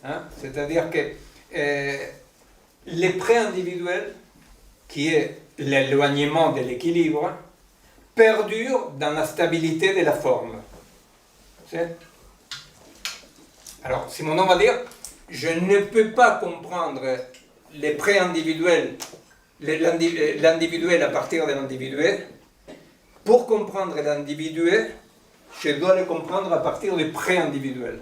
Hein? C'est-à-dire que les pré-individuels, qui est l'éloignement de l'équilibre, perdure dans la stabilité de la forme. Alors, Simondon va dire, je ne peux pas comprendre les pré-individuels, l'individuel à partir de l'individuel. Pour comprendre l'individuel, je dois le comprendre à partir du pré-individuel.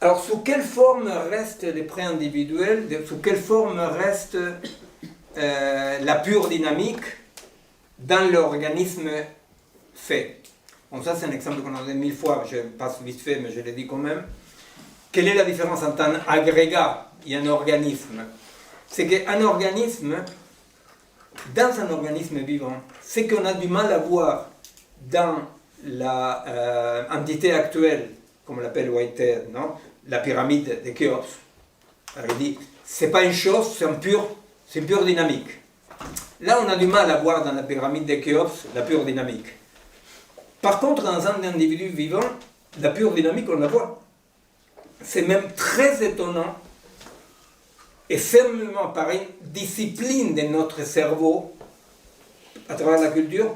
Alors, sous quelle forme restent les pré-individuels? Sous quelle forme reste la pure dynamique dans l'organisme fait? Bon, ça c'est un exemple qu'on a donné 1000 fois, je passe vite fait, mais je le dis quand même. Quelle est la différence entre un agrégat et un organisme? C'est qu'un organisme, dans un organisme vivant, ce qu'on a du mal à voir dans l'entité actuelle, comme on l'appelle Whitehead, non? La pyramide de Khéops. Alors il dit, c'est pas une chose, c'est une pure dynamique. Là, on a du mal à voir dans la pyramide de Khéops la pure dynamique. Par contre, dans un individu vivant, la pure dynamique, on la voit. c'est même très étonnant, et fermement par une discipline de notre cerveau, à travers la culture,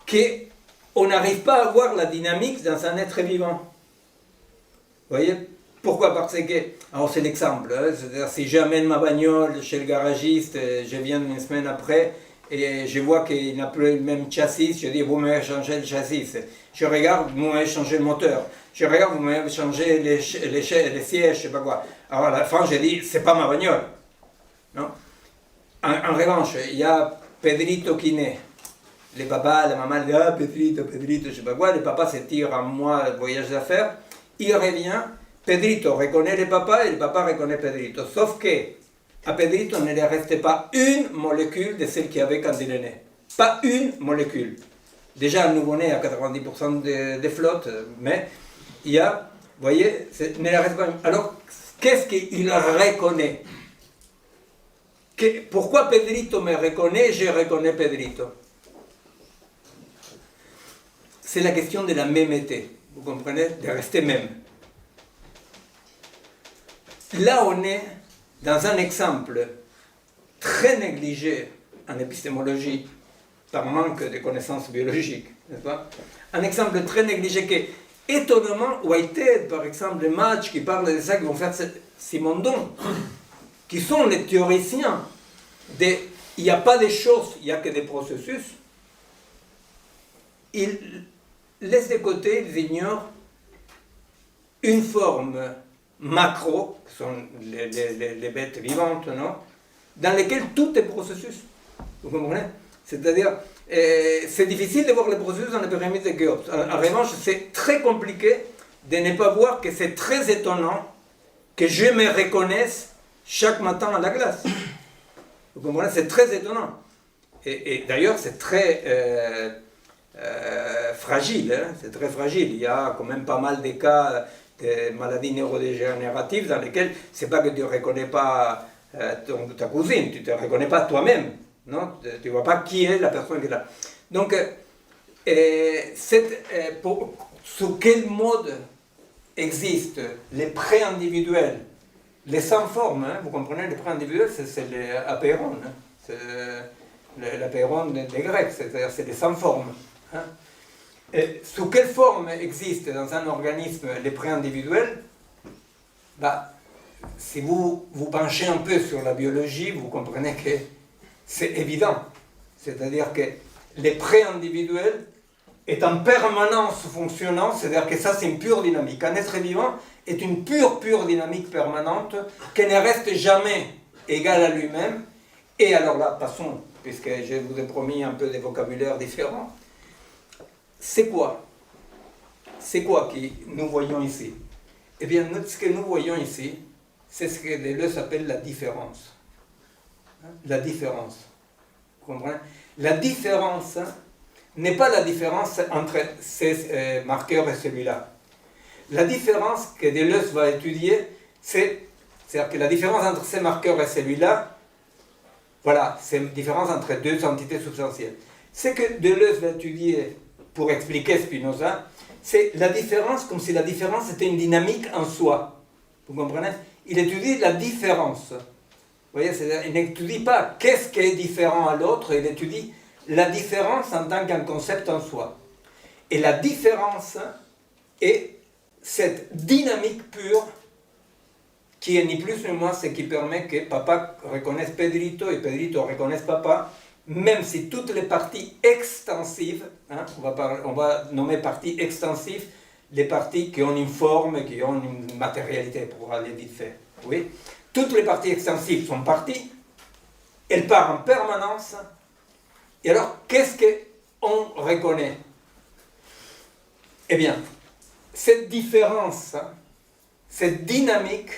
qu'on n'arrive pas à voir la dynamique dans un être vivant. Vous voyez? Pourquoi? Parce que, alors c'est l'exemple, hein, c'est-à-dire si j'amène ma bagnole chez le garagiste, je viens une semaine après, et je vois qu'il n'a plus le même châssis, je dis, vous m'avez changé le châssis. Je regarde, vous m'avez changé le moteur. Je regarde, vous m'avez changé les sièges, je sais pas quoi. Alors à la fin, je dis, c'est pas ma bagnole. Non? En revanche, il y a Pedrito qui naît. Les papas, la maman disent, ah, Pedrito, Pedrito, je sais pas quoi. Le papa se tire en mois de voyage d'affaires. Il revient, Pedrito reconnaît le papa et le papa reconnaît Pedrito. Sauf que, à Pedrito, il ne restait pas une molécule de celle qu'il y avait quand il est né. Pas une molécule. Déjà, un nouveau-né a 90% de flotte, mais il y a, vous voyez, il ne reste pas une. Alors, qu'est-ce qu'il reconnaît? Pourquoi Pedrito me reconnaît, je reconnais Pedrito? C'est la question de la mémété, vous comprenez? De rester même. Là, on est dans un exemple très négligé en épistémologie par manque de connaissances biologiques, n'est-ce pas? Un exemple très négligé qui, étonnamment, Whitehead, par exemple, Match, qui parle de ça, qui vont faire Simondon, qui sont les théoriciens il n'y a pas de choses, il n'y a que des processus. Ils laissent de côté, ils ignorent une forme macro, qui sont les bêtes vivantes, non? Dans lesquelles tout est processus. Vous comprenez? C'est-à-dire, c'est difficile de voir les processus dans les pyramides de Khéops. En revanche, c'est très compliqué de ne pas voir que c'est très étonnant que je me reconnaisse chaque matin à la glace. Vous comprenez? C'est très étonnant. Et d'ailleurs, c'est très fragile. Hein? C'est très fragile. Il y a quand même pas mal de cas de maladies neurodégénératives dans lesquelles c'est pas que tu ne reconnais pas ta cousine, tu ne te reconnais pas toi-même. Non? Tu ne vois pas qui est la personne qui est là. Donc, sous quel mode existent les pré-individuels, les sans forme, hein, vous comprenez, les pré-individuels, c'est les apeiron, hein, c'est l'apeiron des Grecs, c'est-à-dire c'est les sans forme. Hein. Et sous quelle forme existent dans un organisme les pré-individuels? Bah, si vous vous penchez un peu sur la biologie, vous comprenez que c'est évident. C'est-à-dire que les pré-individuels est en permanence fonctionnant, c'est-à-dire que ça c'est une pure dynamique. Un être vivant est une pure dynamique permanente qui ne reste jamais égale à lui-même. Et alors là, passons, puisque je vous ai promis un peu de vocabulaire différent. C'est quoi? C'est quoi que nous voyons ici? Eh bien, ce que nous voyons ici, c'est ce que Deleuze appelle la différence. La différence. Vous comprenez? La différence n'est pas la différence entre ces marqueurs et celui-là. La différence que Deleuze va étudier, c'est-à-dire que la différence entre ces marqueurs et celui-là, voilà, c'est une différence entre deux entités substantielles. Ce que Deleuze va étudier pour expliquer Spinoza, c'est la différence comme si la différence était une dynamique en soi. Vous comprenez? Il étudie la différence. Vous voyez, il n'étudie pas qu'est-ce qui est différent à l'autre, il étudie la différence en tant qu'un concept en soi. Et la différence est cette dynamique pure qui est ni plus ni moins ce qui permet que papa reconnaisse Pedrito et Pedrito reconnaisse papa, même si toutes les parties extensives, hein, on va nommer parties extensives, les parties qui ont une forme, qui ont une matérialité, pour aller vite fait. Oui? Toutes les parties extensives sont parties, elles partent en permanence. Et alors, qu'est-ce qu'on reconnaît? Eh bien, cette différence, cette dynamique,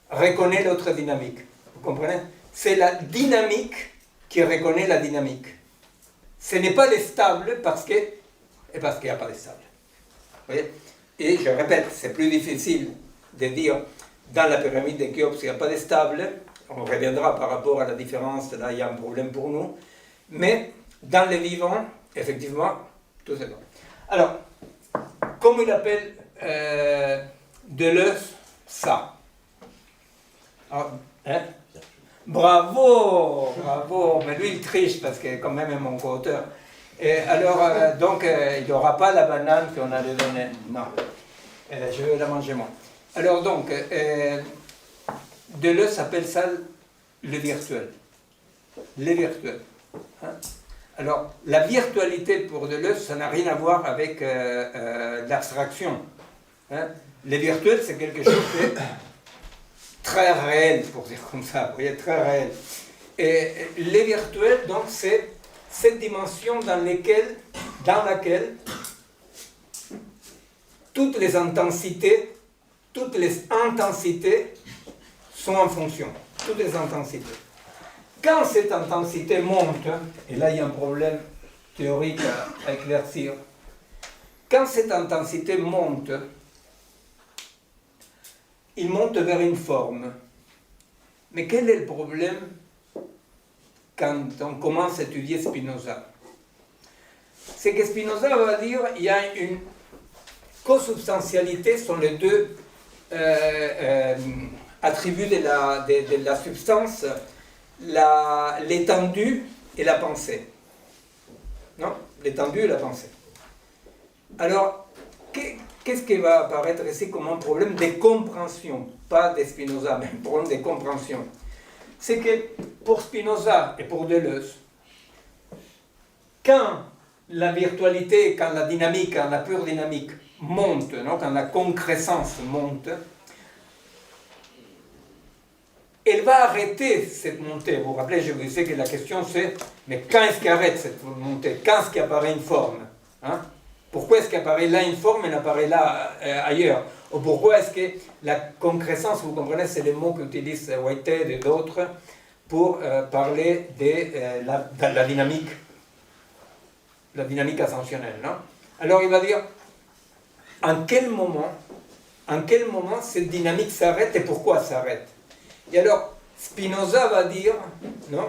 reconnaît l'autre dynamique. Vous comprenez? C'est la dynamique qui reconnaît la dynamique. Ce n'est pas les stables parce qu'il n'y a pas de stables. Vous voyez? Et je répète, c'est plus difficile de dire dans la pyramide de Khéops il n'y a pas de stables. On reviendra par rapport à la différence, là il y a un problème pour nous. Mais dans les vivants, effectivement, tout c'est bon. Alors, comme il appelle Deleuze, ça. Alors, hein? Bravo, bravo, mais lui il triche parce que quand même est mon co-auteur. Et alors, donc, il n'y aura pas la banane qu'on allait donner. Non, je vais la manger moi. Alors donc, Deleuze appelle ça le virtuel. Les virtuels. Hein? Alors, la virtualité pour Deleuze, ça n'a rien à voir avec l'abstraction. Hein? Les virtuels, c'est quelque chose de très réel, pour dire comme ça, vous voyez, très réel. Et les virtuels, donc, c'est cette dimension dans laquelle toutes les intensités sont en fonction. Toutes les intensités. Quand cette intensité monte, et là il y a un problème théorique à éclaircir, quand cette intensité monte, il monte vers une forme. Mais quel est le problème quand on commence à étudier Spinoza? C'est que Spinoza va dire qu'il y a une consubstantialité sur les deux attributs de la substance, l'étendue et la pensée. Non? L'étendue et la pensée. Alors, qu'est-ce qui va apparaître ici comme un problème de compréhension? Pas de Spinoza, mais un problème de compréhension. C'est que pour Spinoza et pour Deleuze, quand la virtualité, quand la dynamique, quand la pure dynamique monte, non? Quand la concrescence monte, elle va arrêter cette montée. Vous vous rappelez, je vous disais que la question c'est, mais quand est-ce qu'elle arrête cette montée? Quand est-ce qu'apparaît une forme? Hein? Pourquoi est-ce qu'apparaît là une forme et n'apparaît là ailleurs? Ou pourquoi est-ce que la concrescence, vous comprenez, c'est le mot qu'utilisent Whitehead et d'autres pour parler de la dynamique ascensionnelle, non? Alors il va dire, en quel moment cette dynamique s'arrête et pourquoi s'arrête? Et alors, Spinoza va dire, non,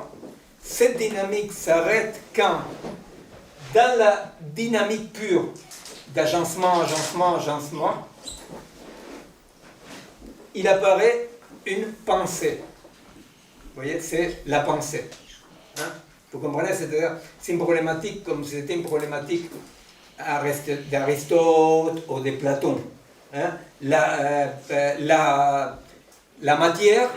cette dynamique s'arrête quand, dans la dynamique pure d'agencement, il apparaît une pensée. Vous voyez, c'est la pensée. Hein? Vous comprenez? C'est-à-dire, c'est une problématique comme si c'était une problématique d'Aristote ou de Platon. Hein? La matière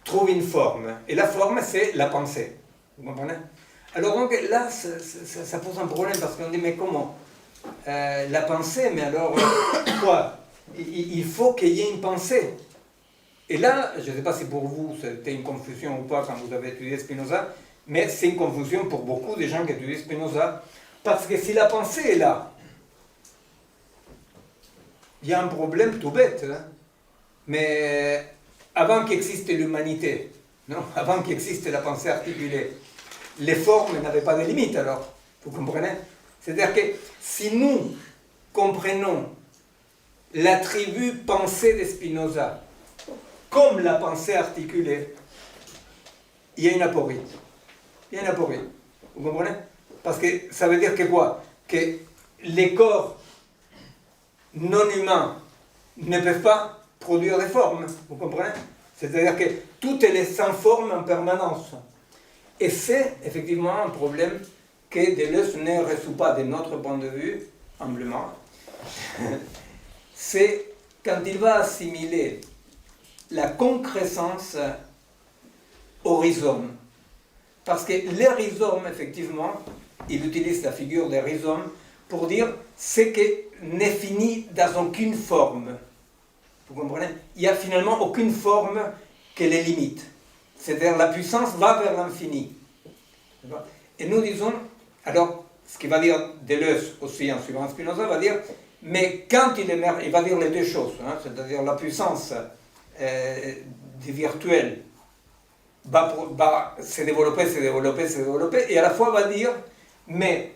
trouve une forme, et la forme c'est la pensée. Vous comprenez? Alors donc là, ça pose un problème parce qu'on dit mais comment la pensée, mais alors quoi? Il faut qu'il y ait une pensée. Et là, je ne sais pas si pour vous c'était une confusion ou pas quand vous avez étudié Spinoza, mais c'est une confusion pour beaucoup de gens qui étudient Spinoza, parce que si la pensée est là, il y a un problème tout bête, hein? Mais avant qu'existe l'humanité, non? Avant qu'existe la pensée articulée, les formes n'avaient pas de limite alors, vous comprenez? C'est-à-dire que si nous comprenons l'attribut pensée de Spinoza comme la pensée articulée, il y a une aporie. Il y a une aporie, vous comprenez? Parce que ça veut dire que quoi? Que les corps non humains ne peuvent pas produire des formes, vous comprenez? C'est-à-dire que tout est sans forme en permanence. Et c'est effectivement un problème que Deleuze ne résout pas de notre point de vue, humblement. C'est quand il va assimiler la concrescence au rhizome. Parce que les rhizomes, effectivement, il utilise la figure des rhizomes pour dire ce qui n'est fini dans aucune forme. Vous comprenez? Il n'y a finalement aucune forme que les limite. C'est-à-dire la puissance va vers l'infini. Et nous disons, alors, ce qu'il va dire Deleuze aussi en suivant Spinoza, va dire, mais quand il émerge, il va dire les deux choses, hein, c'est-à-dire la puissance du virtuel va se développer, et à la fois va dire, mais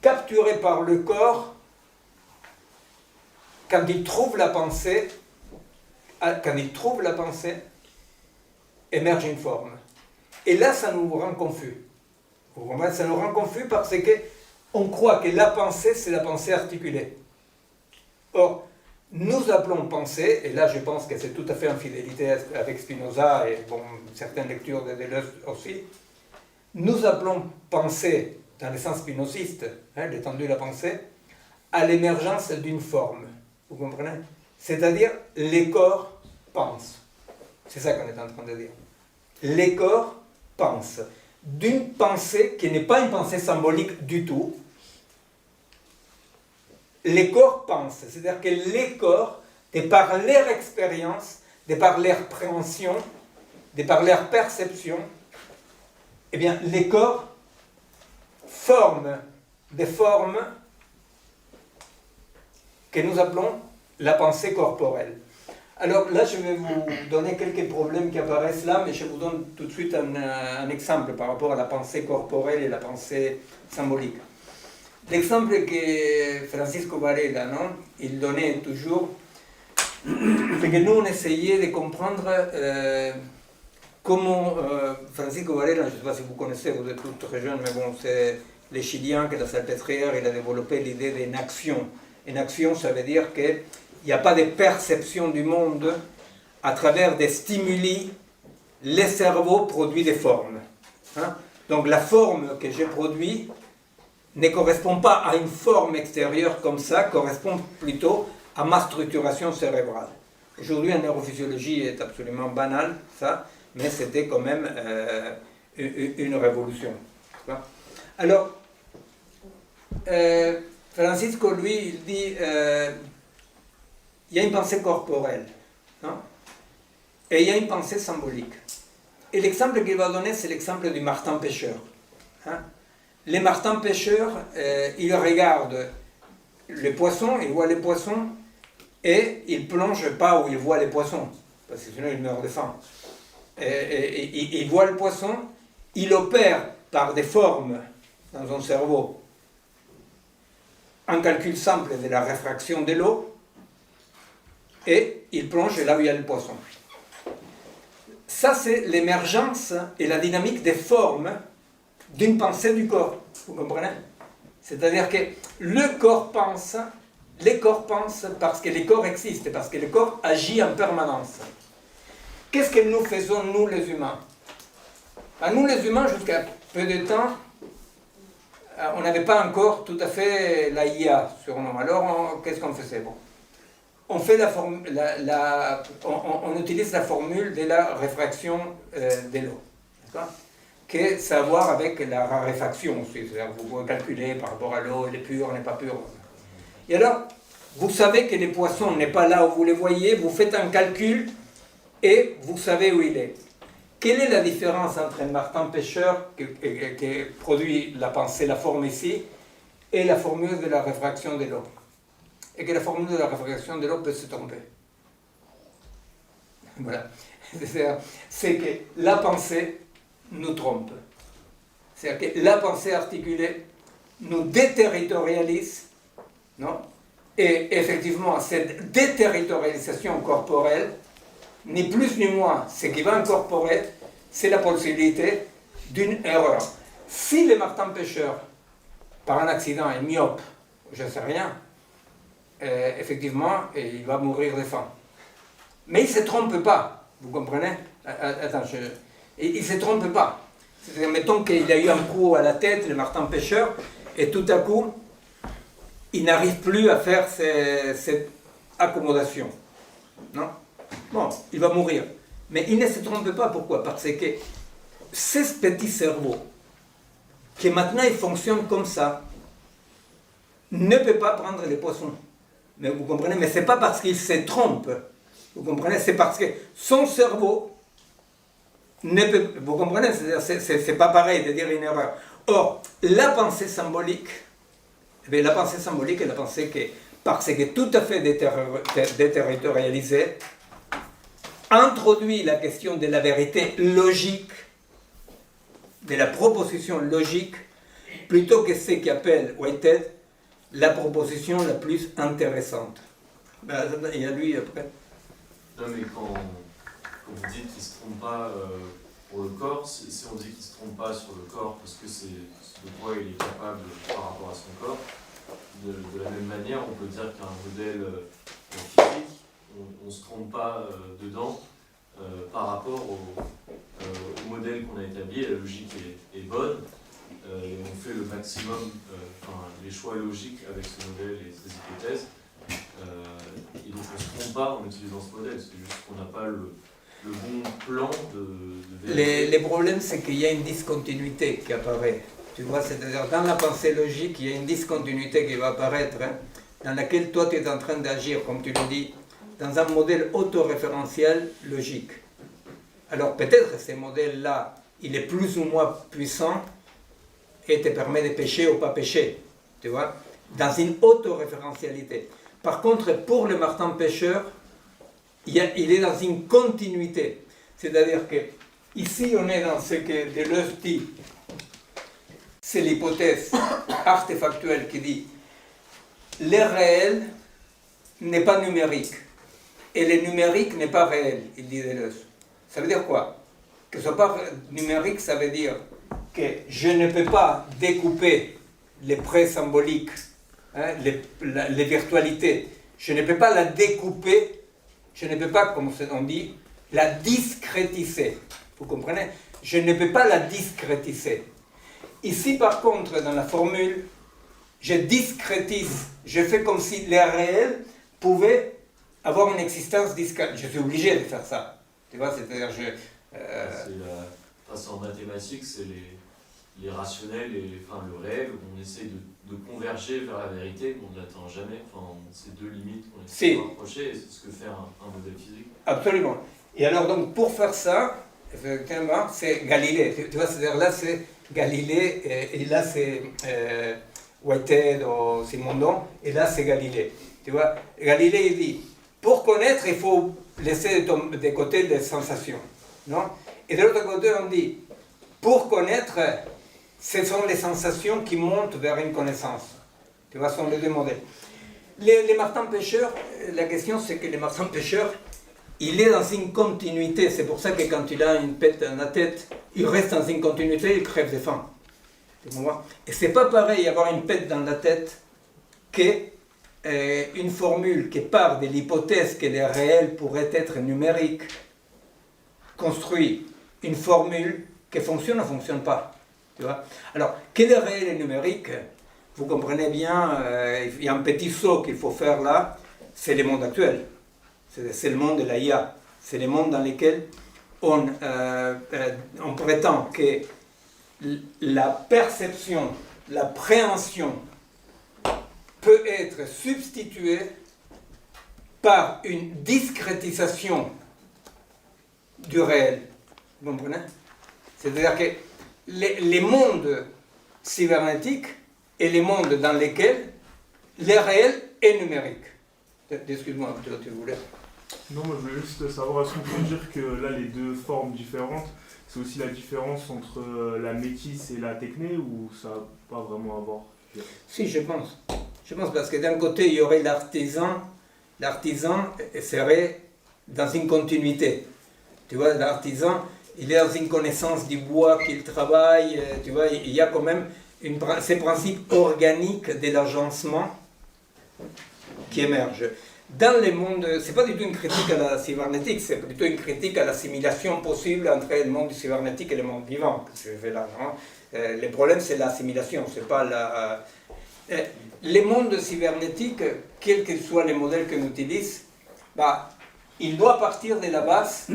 capturé par le corps, quand il trouve la pensée, émerge une forme. Et là, ça nous rend confus. Vous comprenez? Ça nous rend confus parce que on croit que la pensée, c'est la pensée articulée. Or, nous appelons pensée, et là je pense que c'est tout à fait en fidélité avec Spinoza et bon, certaines lectures de Deleuze aussi, nous appelons pensée, dans le sens spinoziste, l'étendue de la pensée, à l'émergence d'une forme. Vous comprenez? C'est-à-dire, les corps pensent. C'est ça qu'on est en train de dire. Les corps pensent. D'une pensée qui n'est pas une pensée symbolique du tout. Les corps pensent. C'est-à-dire que les corps, de par leur expérience, de par leur préhension, de par leur perception, eh bien, les corps forment des formes que nous appelons la pensée corporelle. Alors là, je vais vous donner quelques problèmes qui apparaissent là, mais je vous donne tout de suite un exemple par rapport à la pensée corporelle et la pensée symbolique. L'exemple que Francisco Varela, non, il donnait toujours, c'est que nous, on essayait de comprendre comment Francisco Varela, je ne sais pas si vous connaissez, vous êtes tous très jeunes, mais bon, c'est le Chilien qui, dans sa Salpêtrière, il a développé l'idée d'une action. Une action, ça veut dire qu'il n'y a pas de perception du monde à travers des stimuli. Le cerveau produit des formes. Hein? Donc la forme que j'ai produite ne correspond pas à une forme extérieure comme ça, correspond plutôt à ma structuration cérébrale. Aujourd'hui, en neurophysiologie est absolument banal, ça, mais c'était quand même une révolution. Alors, Francisco, lui, il dit il y a une pensée corporelle, hein, et il y a une pensée symbolique. Et l'exemple qu'il va donner, c'est l'exemple du martin pêcheur. Hein. Les martins pêcheurs, ils regardent les poissons, ils voient les poissons, et ils ne plongent pas où ils voient les poissons, parce que sinon ils meurent de faim. Ils voient le poisson, ils opèrent par des formes dans son cerveau un calcul simple de la réfraction de l'eau, et ils plongent là où il y a le poisson. Ça, c'est l'émergence et la dynamique des formes d'une pensée du corps. Vous comprenez? C'est-à-dire que le corps pense, les corps pensent parce que les corps existent, parce que le corps agit en permanence. Qu'est-ce que nous faisons, nous les humains? Nous les humains, jusqu'à peu de temps, on n'avait pas encore tout à fait la IA sur nous. Alors, qu'est-ce qu'on faisait? Bon. On utilise la formule de la réfraction de l'eau. Qui ça a à voir avec la raréfaction aussi. C'est-à-dire que vous pouvez calculer par rapport à l'eau, elle est pure, elle n'est pas pure. Et alors, vous savez que les poissons n'est pas là où vous les voyez, vous faites un calcul et vous savez où il est. Quelle est la différence entre un martin pêcheur qui produit la pensée, la forme ici, et la formule de la réfraction de l'eau? Et que la formule de la réfraction de l'eau peut se tromper. Voilà. C'est que la pensée nous trompe. C'est-à-dire que la pensée articulée nous déterritorialise, non? Et effectivement, cette déterritorialisation corporelle, ni plus ni moins, ce qui va incorporer, c'est la possibilité d'une erreur. Si le martin pêcheur, par un accident, est myope, je ne sais rien, effectivement, il va mourir de faim. Mais il ne se trompe pas, vous comprenez? Attends, il ne se trompe pas. C'est-à-dire, mettons qu'il a eu un coup à la tête, le martin pêcheur, et tout à coup, il n'arrive plus à faire cette accommodation. Non? Bon, il va mourir. Mais il ne se trompe pas, pourquoi? Parce que ce petit cerveau, qui maintenant il fonctionne comme ça, ne peut pas prendre les poissons. Mais vous comprenez? Mais ce n'est pas parce qu'il se trompe. Vous comprenez? C'est parce que son cerveau ne peut... Vous comprenez? C'est pas pareil de dire une erreur. Or, la pensée symbolique, la pensée symbolique est la pensée qui, parce que tout à fait déterritorialisée, introduit la question de la vérité logique, de la proposition logique, plutôt que ce qu'appelle Whitehead la proposition la plus intéressante. Il y a lui après. Non mais quand vous dites qu'il ne se trompe pas pour le corps, si on dit qu'il ne se trompe pas sur le corps parce que c'est de quoi il est capable par rapport à son corps, de la même manière on peut dire qu'un modèle physique on se trompe pas dedans par rapport au modèle qu'on a établi, la logique est bonne, et on fait le maximum, les choix logiques avec ce modèle et ces hypothèses. Et donc on ne se trompe pas en utilisant ce modèle, c'est juste qu'on n'a pas le bon plan de vérité. Les problèmes, c'est qu'il y a une discontinuité qui apparaît. Tu vois, c'est-à-dire dans la pensée logique, il y a une discontinuité qui va apparaître, hein, dans laquelle toi tu es en train d'agir, comme tu le dis, dans un modèle autoréférentiel logique. Alors peut-être ce modèle-là, il est plus ou moins puissant et te permet de pécher ou pas pécher, tu vois, dans une autoréférentialité. Par contre, pour le Martin pêcheur, il est dans une continuité. C'est-à-dire que ici, on est dans ce que Deleuze dit. C'est l'hypothèse artefactuelle qui dit le réel n'est pas numérique et le numérique n'est pas réel, il dit Deleuze. Ça veut dire quoi? Que ce soit pas numérique, ça veut dire que je ne peux pas découper les prêts symboliques, hein, les virtualités. Je ne peux pas la découper, je ne peux pas, comme on dit, la discrétiser. Vous comprenez? Je ne peux pas la discrétiser. Ici, par contre, dans la formule, je discrétise, je fais comme si les réels pouvaient avoir une existence discrète. Je suis obligé de faire ça. Tu vois, c'est-à-dire, C'est en mathématiques, c'est les rationnels et le réel, on essaie de converger vers la vérité, mais on ne l'atteint jamais. C'est deux limites qu'on essaie de rapprocher, et c'est ce que fait un modèle physique. Absolument. Et alors, donc, pour faire ça, effectivement, c'est Galilée. Tu vois, c'est-à-dire là, c'est Galilée, et là, c'est Whitehead ou Simondon, et là, c'est Galilée. Tu vois, Galilée, il dit, pour connaître, il faut laisser de côté les sensations. Non? Et de l'autre côté, on dit, pour connaître, ce sont les sensations qui montent vers une connaissance. Tu vois, ce sont les deux modèles. Les Martin pêcheurs, la question c'est que les Martin pêcheurs, il est dans une continuité. C'est pour ça que quand il a une pète dans la tête, il reste dans une continuité, il crève de faim. Et c'est pas pareil avoir une pète dans la tête qu'une formule qui part de l'hypothèse que le réel pourrait être numérique, construit une formule qui fonctionne ou ne fonctionne pas. Tu vois? Alors, que le réel est numérique, vous comprenez bien, il y a un petit saut qu'il faut faire là, c'est le monde actuel. C'est le monde de la IA. C'est le monde dans lequel on prétend que la perception, la préhension peut être substituée par une discrétisation du réel. Vous comprenez? C'est-à-dire que les mondes cybernétiques et les mondes dans lesquels le réel est numérique. Excuse-moi, tu voulais. Non, moi je voulais juste savoir, est-ce qu'on peut dire que là les deux formes différentes, c'est aussi la différence entre la métisse et la techné, ou ça n'a pas vraiment à voir? Si, je pense. Je pense parce que d'un côté il y aurait l'artisan serait dans une continuité. Tu vois, l'artisan, il est dans une connaissance du bois qu'il travaille, tu vois, il y a quand même ces principes organiques de l'agencement qui émergent. Dans le monde, c'est pas du tout une critique à la cybernétique, c'est plutôt une critique à l'assimilation possible entre le monde cybernétique et le monde vivant que je fais là. Hein. Le problème, c'est l'assimilation, c'est pas la... les mondes cybernétiques, quels que soient les modèles qu'on utilise, il doit partir de la base,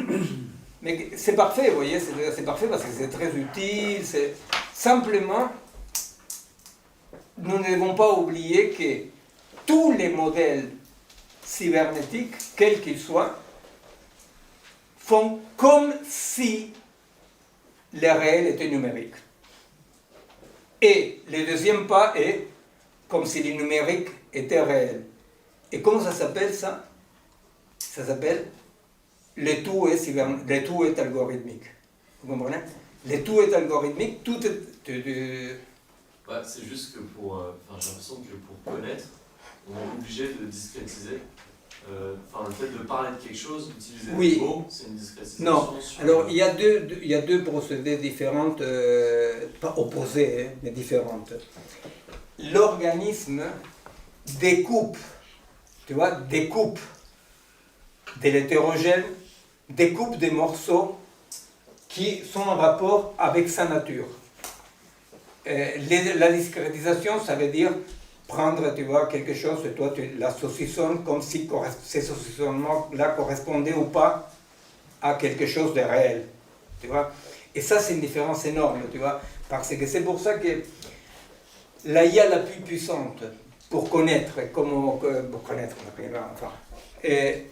mais c'est parfait, vous voyez, c'est parfait parce que c'est très utile, simplement, nous ne devons pas oublier que tous les modèles cybernétiques, quels qu'ils soient, font comme si le réel était numérique. Et le deuxième pas est comme si le numérique était réel. Et comment ça s'appelle ça? Ça s'appelle le tout est algorithmique. Vous comprenez? Le tout est algorithmique, tout est... C'est juste que j'ai l'impression que pour connaître, on est obligé de discrétiser. Le fait de parler de quelque chose, d'utiliser des mots, c'est une discrétisation. Non, alors il y a deux procédés différentes, pas opposés, mais différentes. L'organisme découpe de l'hétérogène, découpe des morceaux qui sont en rapport avec sa nature. La discrétisation, ça veut dire prendre, tu vois, quelque chose et toi tu la saucissonnes comme si ces saucissonnements-là correspondaient ou pas à quelque chose de réel, tu vois. Et ça, c'est une différence énorme, tu vois, parce que c'est pour ça que l'IA la plus puissante pour connaître, enfin, et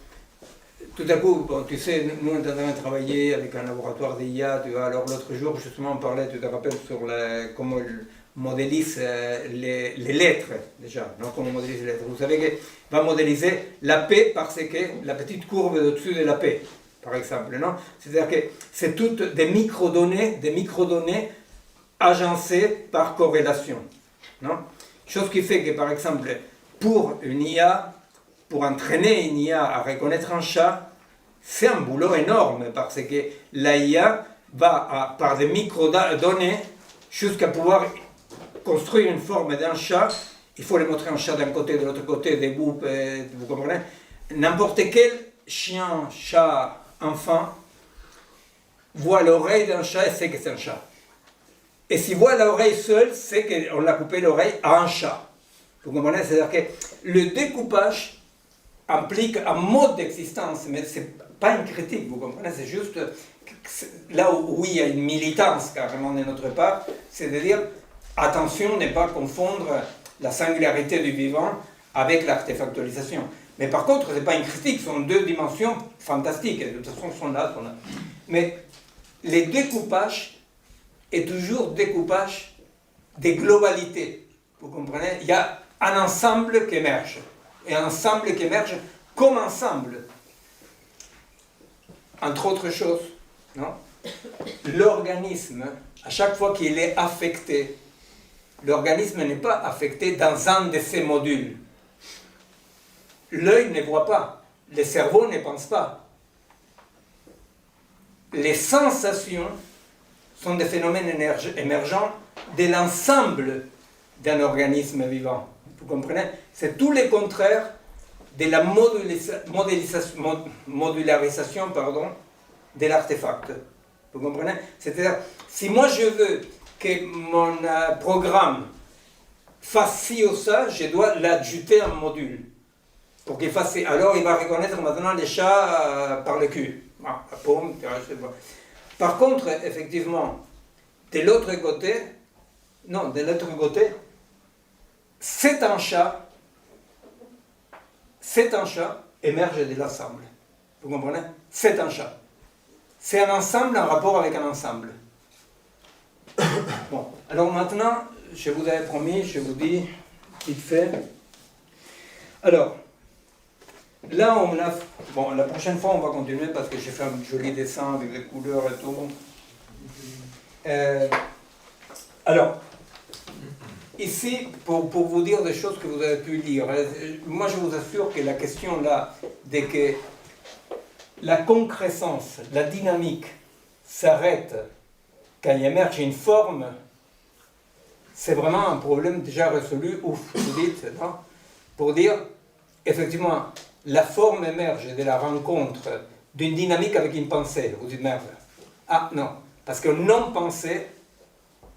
tout à coup, bon, tu sais, nous on est en train de travailler avec un laboratoire d'IA, tu vois, alors l'autre jour justement on parlait, tu te rappelles, sur comment il modélise les lettres, déjà, non, comment on modélise les lettres. Vous savez qu'il va modéliser la paix parce que la petite courbe au-dessus de la paix, par exemple, non? C'est-à-dire que c'est toutes des microdonnées agencées par corrélation, non? Chose qui fait que, par exemple, pour une IA, pour entraîner une IA à reconnaître un chat, c'est un boulot énorme parce que la IA va, par des microdonnées, jusqu'à pouvoir construire une forme d'un chat. Il faut les montrer un chat d'un côté, de l'autre côté, des groupes, vous comprenez? N'importe quel chien, chat, enfant, voit l'oreille d'un chat et sait que c'est un chat. Et s'il voit l'oreille seule, c'est qu'on l'a coupé l'oreille à un chat. Vous comprenez? C'est-à-dire que le découpage implique un mode d'existence, mais ce n'est pas une critique, vous comprenez? C'est juste là où il y a une militance carrément de notre part, c'est de dire attention, ne pas confondre la singularité du vivant avec l'artefactualisation. Mais par contre, ce n'est pas une critique, ce sont deux dimensions fantastiques, de toute façon, sont là. Mais les découpages est toujours découpage des globalités. Vous comprenez? Il y a un ensemble qui émerge. Et un ensemble qui émerge comme ensemble. Entre autres choses, non? L'organisme, à chaque fois qu'il est affecté, l'organisme n'est pas affecté dans un de ses modules. L'œil ne voit pas, le cerveau ne pense pas. Les sensations sont des phénomènes émergents de l'ensemble d'un organisme vivant. Vous comprenez? C'est tout le contraire de la modularisation de l'artefact. Vous comprenez? C'est-à-dire, si moi je veux que mon programme fasse ci ou ça, je dois l'adjuter un module. Pour qu'il fasse ci. Alors il va reconnaître maintenant les chats par le cul. Ah, paume, je sais pas. Par contre, effectivement, de l'autre côté, c'est un chat émerge de l'ensemble. Vous comprenez? C'est un chat. C'est un ensemble en rapport avec un ensemble. Bon, alors maintenant, je vous avais promis, je vous dis, vite fait. Alors, là, on a... Bon, la prochaine fois, on va continuer parce que j'ai fait un joli dessin avec les couleurs et tout. Alors, ici, pour vous dire des choses que vous avez pu lire, moi je vous assure que la question là, de que la concrescence, la dynamique s'arrête quand il émerge une forme, c'est vraiment un problème déjà résolu, ouf, vous dites, non? Pour dire, effectivement, la forme émerge de la rencontre d'une dynamique avec une pensée. Vous dites, merde. Ah non, parce que non-pensée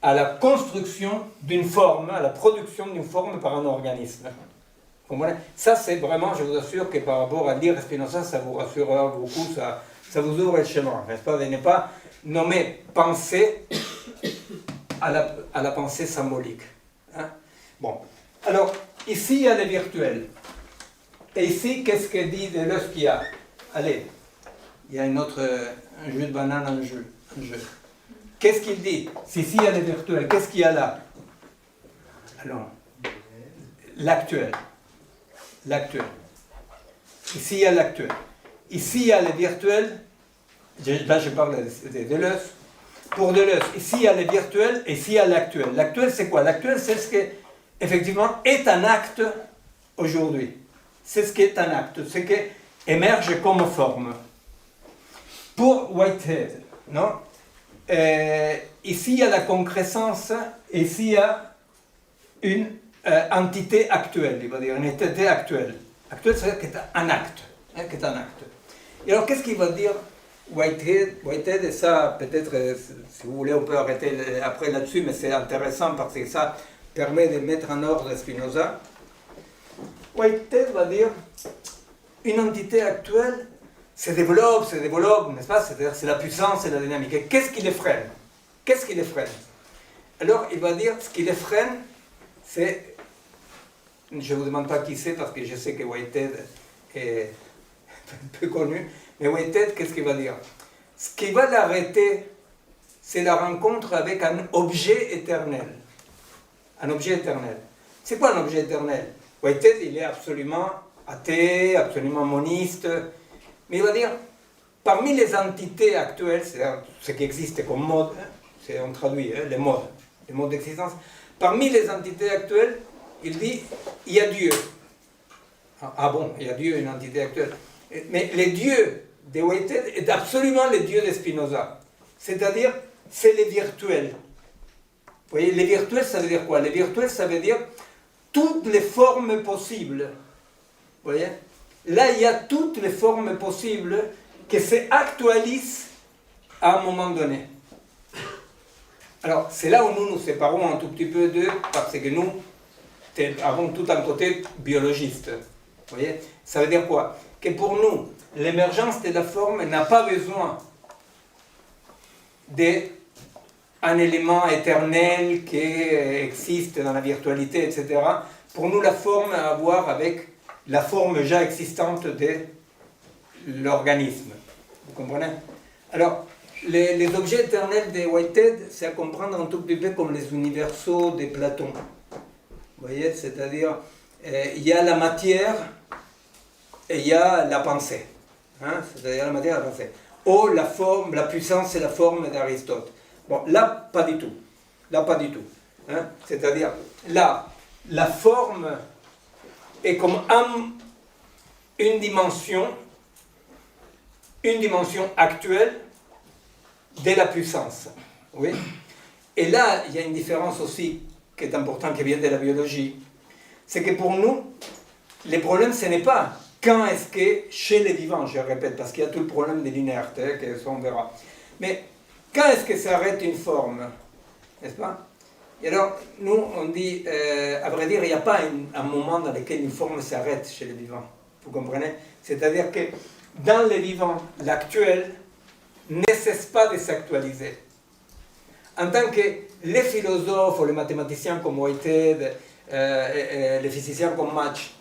à la construction d'une forme, à la production d'une forme par un organisme. Vous comprenez? Ça, c'est vraiment, je vous assure que par rapport à lire Spinoza, ça vous rassurera beaucoup, ça vous ouvre le chemin, n'est-ce pas? De ne pas nommer pensée à la pensée symbolique. Hein? Bon, alors, ici, il y a les virtuels. Et ici, qu'est-ce que dit Deleuze qu'il y a? Allez, il y a un jeu de banane en jeu. Qu'est-ce qu'il dit? Si ici il y a les virtuels, qu'est-ce qu'il y a là? Alors, l'actuel. L'actuel. Ici il y a l'actuel. Ici il y a les virtuels. Là je parle de Deleuze. Pour Deleuze, ici il y a les virtuels et ici il y a l'actuel. L'actuel c'est quoi? L'actuel c'est ce qui effectivement est un acte aujourd'hui. C'est ce qui est un acte, ce qui émerge comme forme. Pour Whitehead, non? Ici il y a la concrescence, et ici il y a une entité actuelle, il va dire, une entité actuelle. Actuelle, c'est un acte. Qui est un acte. Et alors, qu'est-ce qu'il va dire Whitehead, et ça, peut-être, si vous voulez, on peut arrêter après là-dessus, mais c'est intéressant parce que ça permet de mettre en ordre Spinoza. Whitehead va dire une entité actuelle se développe, n'est-ce pas? C'est-à-dire, c'est la puissance et la dynamique. Et qu'est-ce qui les freine? Qu'est-ce qui les freine? Alors, il va dire, ce qui les freine, c'est... Je ne vous demande pas qui c'est, parce que je sais que Whitehead est un peu connu. Mais Whitehead, qu'est-ce qu'il va dire? Ce qui va l'arrêter, c'est la rencontre avec un objet éternel. Un objet éternel. C'est quoi un objet éternel? Whitehead, il est absolument athée, absolument moniste. Mais il va dire, parmi les entités actuelles, c'est-à-dire ce qui existe comme mode, on traduit les modes d'existence, parmi les entités actuelles, il dit, il y a Dieu. Ah bon, il y a Dieu, une entité actuelle. Mais les dieux de Whitehead est absolument les dieux de Spinoza. C'est-à-dire, c'est les virtuels. Vous voyez, les virtuels, ça veut dire quoi? Les virtuels, ça veut dire toutes les formes possibles. Vous voyez? Là, il y a toutes les formes possibles qui s'actualisent à un moment donné. Alors, c'est là où nous nous séparons un tout petit peu d'eux, parce que nous avons tout un côté biologiste. Vous voyez? Ça veut dire quoi? Que pour nous, l'émergence de la forme n'a pas besoin d'un élément éternel qui existe dans la virtualité, etc. Pour nous, la forme a à voir avec la forme déjà existante de l'organisme. Vous comprenez? Alors, les objets éternels de Whitehead, c'est à comprendre un tout petit peu comme les universaux de Platon. Vous voyez? C'est-à-dire, il y a la matière et il y a la pensée. Hein? C'est-à-dire la matière et la pensée. Ou la forme, la puissance et la forme d'Aristote. Bon, là, pas du tout. Là, pas du tout. Hein? C'est-à-dire, là, la forme est comme une dimension actuelle de la puissance. Oui? Et là, il y a une différence aussi qui est importante, qui vient de la biologie. C'est que pour nous, le problème, ce n'est pas quand est-ce que, chez les vivants, je répète, parce qu'il y a tout le problème de l'inerte, que ça on verra. Mais quand est-ce que s'arrête une forme? N'est-ce pas? Et alors, nous, on dit, à vrai dire, il n'y a pas un moment dans lequel une forme s'arrête chez les vivants. Vous comprenez? C'est-à-dire que dans les vivants, l'actuel ne cesse pas de s'actualiser. En tant que les philosophes ou les mathématiciens comme Whitehead, les physiciens comme Mach,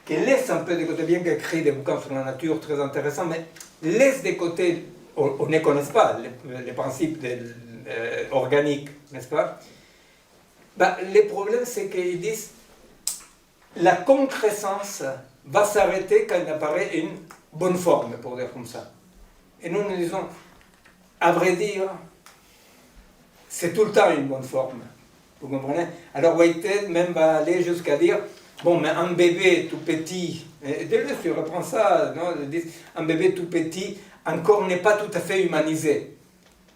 qui laissent un peu de côté, bien qu'écrit des bouquins sur la nature très intéressants, mais laissent de côté, on ne connaît pas les principes organiques, n'est-ce pas? Ben, le problème, c'est qu'ils disent la concrescence va s'arrêter quand il apparaît une bonne forme, pour dire comme ça. Et nous disons, à vrai dire, c'est tout le temps une bonne forme. Vous comprenez? Alors Whitehead même va aller jusqu'à dire, bon, mais un bébé tout petit, dès tu reprends ça, non, un bébé tout petit encore n'est pas tout à fait humanisé.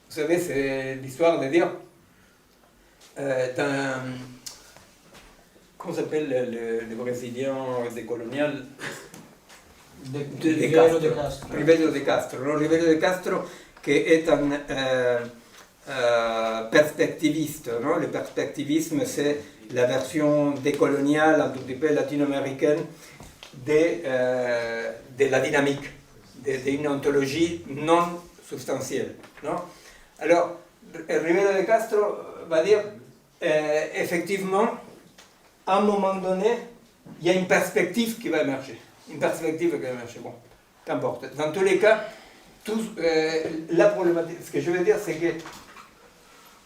Vous savez, c'est l'histoire de dire, comment s'appelle le Brésilien décolonial? Ribeiro de Castro. Ribeiro de Castro. Ribeiro de Castro, qui est un perspectiviste. Non? Le perspectivisme, c'est la version décoloniale, un tout petit peu latino-américaine, de la dynamique, d'une ontologie non substantielle. Non? Alors, Ribeiro de Castro va dire, effectivement, à un moment donné, il y a une perspective qui va émerger. Une perspective qui va émerger. Bon, qu'importe. Dans tous les cas, la problématique, ce que je veux dire, c'est que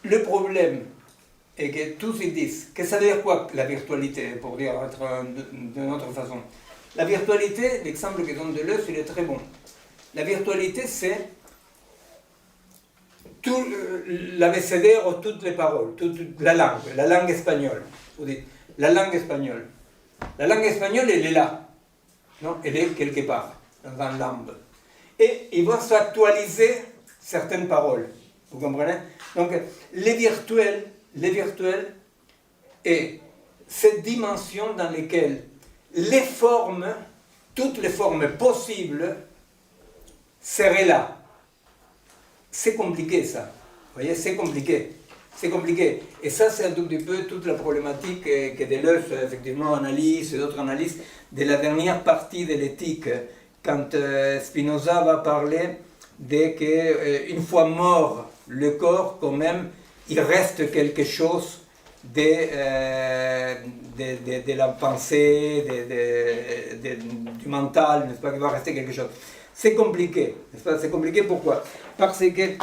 le problème est que tous ils disent, que ça veut dire quoi la virtualité, pour dire d'une autre façon? La virtualité, l'exemple que donne Deleuze, il est très bon. La virtualité, c'est tout l'abécédaire ou toutes les paroles, toute la langue espagnole. Vous dites, la langue espagnole. La langue espagnole, elle est là. Non, elle est quelque part, dans un lambe. Et il va s'actualiser certaines paroles. Vous comprenez? Donc, les virtuels est cette dimension dans laquelle les formes, toutes les formes possibles, serait là. C'est compliqué ça. Vous voyez, c'est compliqué. C'est compliqué. Et ça, c'est un tout petit peu toute la problématique que Deleuze, effectivement, analyse, et d'autres analysent, de la dernière partie de l'éthique, quand Spinoza va parler de qu'une fois mort le corps, quand même, il reste quelque chose de la pensée, du mental, n'est-ce pas, qu'il va rester quelque chose. C'est compliqué, n'est-ce pas? C'est compliqué, pourquoi? Parce que,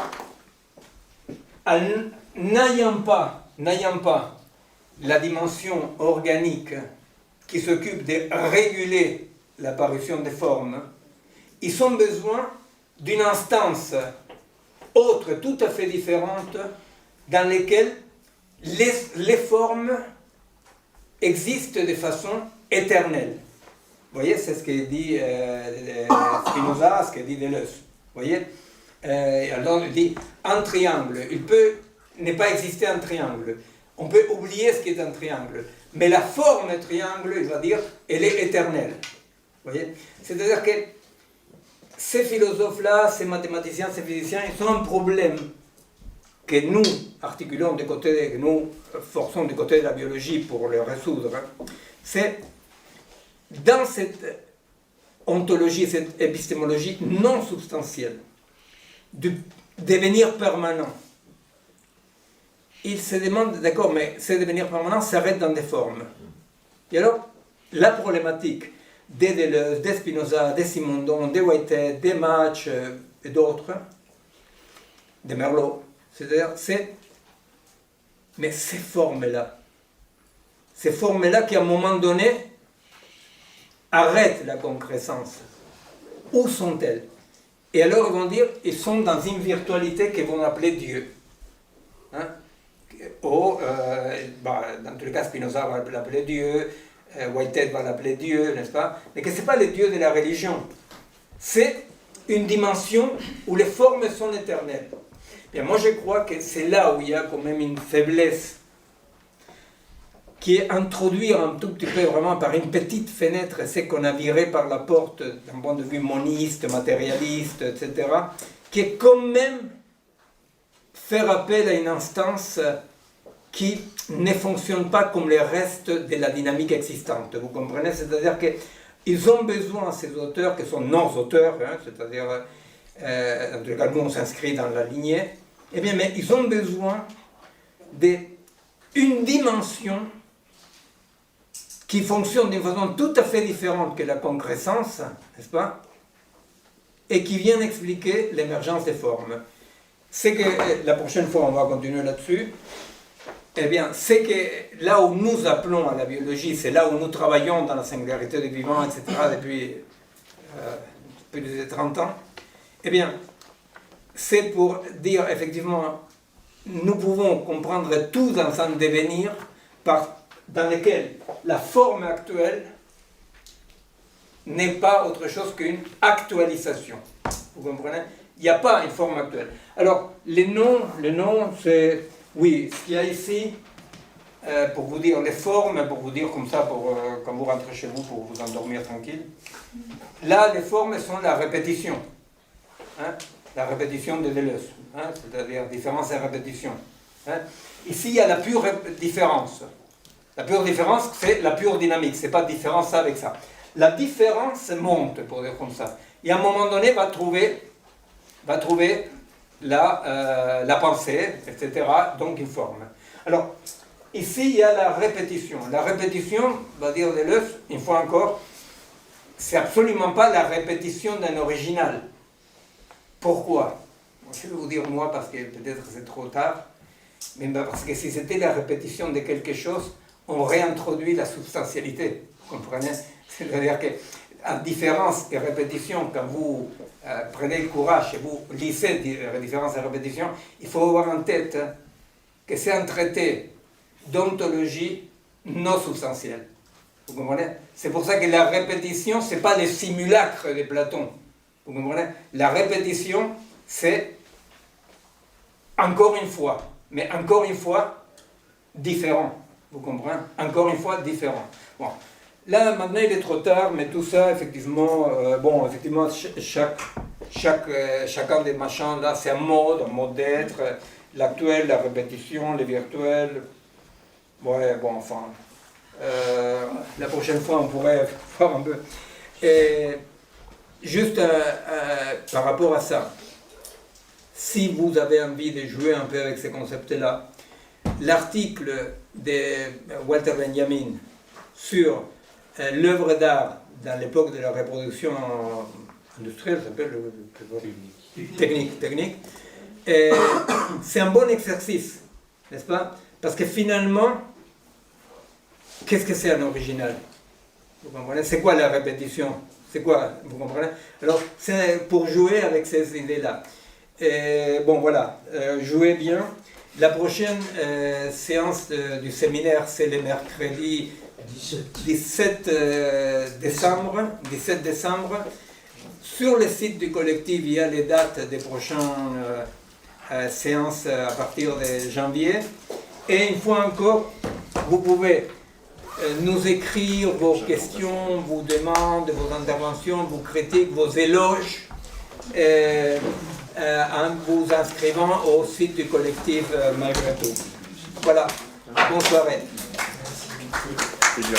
n'ayant pas la dimension organique qui s'occupe de réguler l'apparition des formes, ils ont besoin d'une instance autre, tout à fait différente, dans laquelle les formes existent de façon éternelle. Vous voyez, c'est ce que dit Spinoza, ce que dit Deleuze. Vous voyez, alors il dit un triangle, il peut ne pas exister un triangle. On peut oublier ce qui est un triangle, mais la forme triangle, il va dire, elle est éternelle. Vous voyez, c'est-à-dire que ces philosophes-là, ces mathématiciens, ces physiciens, ils ont un problème que nous articulons du côté, que nous forçons du côté de la biologie pour le résoudre. C'est dans cette ontologie, cette épistémologie non substantielle, du devenir permanent. Il se demande, d'accord, mais ce devenir permanent s'arrête dans des formes. Et alors, la problématique des Deleuze, des Spinoza, des Simondon, des Whitehead, des Mach et d'autres, des Merleau, c'est-à-dire, mais ces formes-là qui à un moment donné arrêtent la concrescence, où sont-elles? Et alors ils vont dire, ils sont dans une virtualité qu'ils vont appeler Dieu. Hein? Ou, dans tous les cas, Spinoza va l'appeler Dieu, Whitehead va l'appeler Dieu, n'est-ce pas? Mais que ce n'est pas le Dieu de la religion. C'est une dimension où les formes sont éternelles. Bien, moi, je crois que c'est là où il y a quand même une faiblesse qui est introduire un tout petit peu vraiment par une petite fenêtre ce qu'on a viré par la porte d'un point de vue moniste, matérialiste, etc., qui est quand même faire appel à une instance qui ne fonctionne pas comme le reste de la dynamique existante. Vous comprenez? C'est-à-dire qu'ils ont besoin, ces auteurs, qui sont non-auteurs, hein, c'est-à-dire, en tout cas, nous, on s'inscrit dans la lignée, eh bien, mais ils ont besoin d'une dimension qui fonctionne d'une façon tout à fait différente que la concrescence, n'est-ce pas? Et qui vient expliquer l'émergence des formes. C'est que, la prochaine fois, on va continuer là-dessus, eh bien, c'est que là où nous appelons à la biologie, c'est là où nous travaillons dans la singularité du vivant, etc., depuis plus de 30 ans, eh bien, c'est pour dire, effectivement, nous pouvons comprendre tout dans un devenir dans lequel la forme actuelle n'est pas autre chose qu'une actualisation. Vous comprenez? Il n'y a pas une forme actuelle. Alors, les noms, c'est... Oui, ce qu'il y a ici, pour vous dire les formes, pour vous dire comme ça, quand vous rentrez chez vous, pour vous endormir tranquille. Là, les formes sont la répétition. Hein? La répétition de Deleuze. Hein? C'est-à-dire différence et répétition. Hein? Ici, il y a la pure différence. La pure différence, c'est la pure dynamique. Ce n'est pas de différence ça avec ça. La différence monte, pour dire comme ça. Et à un moment donné, va trouver la pensée, etc., donc une forme. Alors, ici, il y a la répétition. La répétition, va dire Deleuze, une fois encore, c'est absolument pas la répétition d'un original. Pourquoi? Je vais vous dire moi, parce que peut-être c'est trop tard, mais parce que si c'était la répétition de quelque chose, on réintroduit la substantialité. Vous comprenez? C'est-à-dire que, en différence et répétition, quand vous prenez le courage et vous lisez différence et répétition, il faut avoir en tête que c'est un traité d'ontologie non substantielle. Vous comprenez? C'est pour ça que la répétition, ce n'est pas le simulacre de Platon. Vous comprenez? La répétition, c'est encore une fois, mais encore une fois différent. Vous comprenez? Encore une fois différent. Bon. là, maintenant, il est trop tard, mais tout ça, effectivement, effectivement, chacun des machins, là, c'est un mode d'être. L'actuel, la répétition, les virtuels. Ouais, bon, enfin. La prochaine fois, on pourrait voir un peu. Et juste par rapport à ça, si vous avez envie de jouer un peu avec ces concepts-là, l'article de Walter Benjamin sur l'œuvre d'art dans l'époque de la reproduction industrielle, ça s'appelle technique. C'est un bon exercice, n'est-ce pas? Parce que finalement, qu'est-ce que c'est un original? Vous comprenez? C'est quoi la répétition? C'est quoi? Vous comprenez? Alors, c'est pour jouer avec ces idées-là. Bon, voilà, jouez bien. La prochaine séance du séminaire, c'est le mercredi 17 décembre. Sur le site du collectif, il y a les dates des prochaines séances à partir de janvier. Et une fois encore, vous pouvez nous écrire vos questions, vos demandes, vos interventions, vos critiques, vos éloges, en vous inscrivant au site du collectif malgré tout. Voilà, bonne soirée. C'est dur,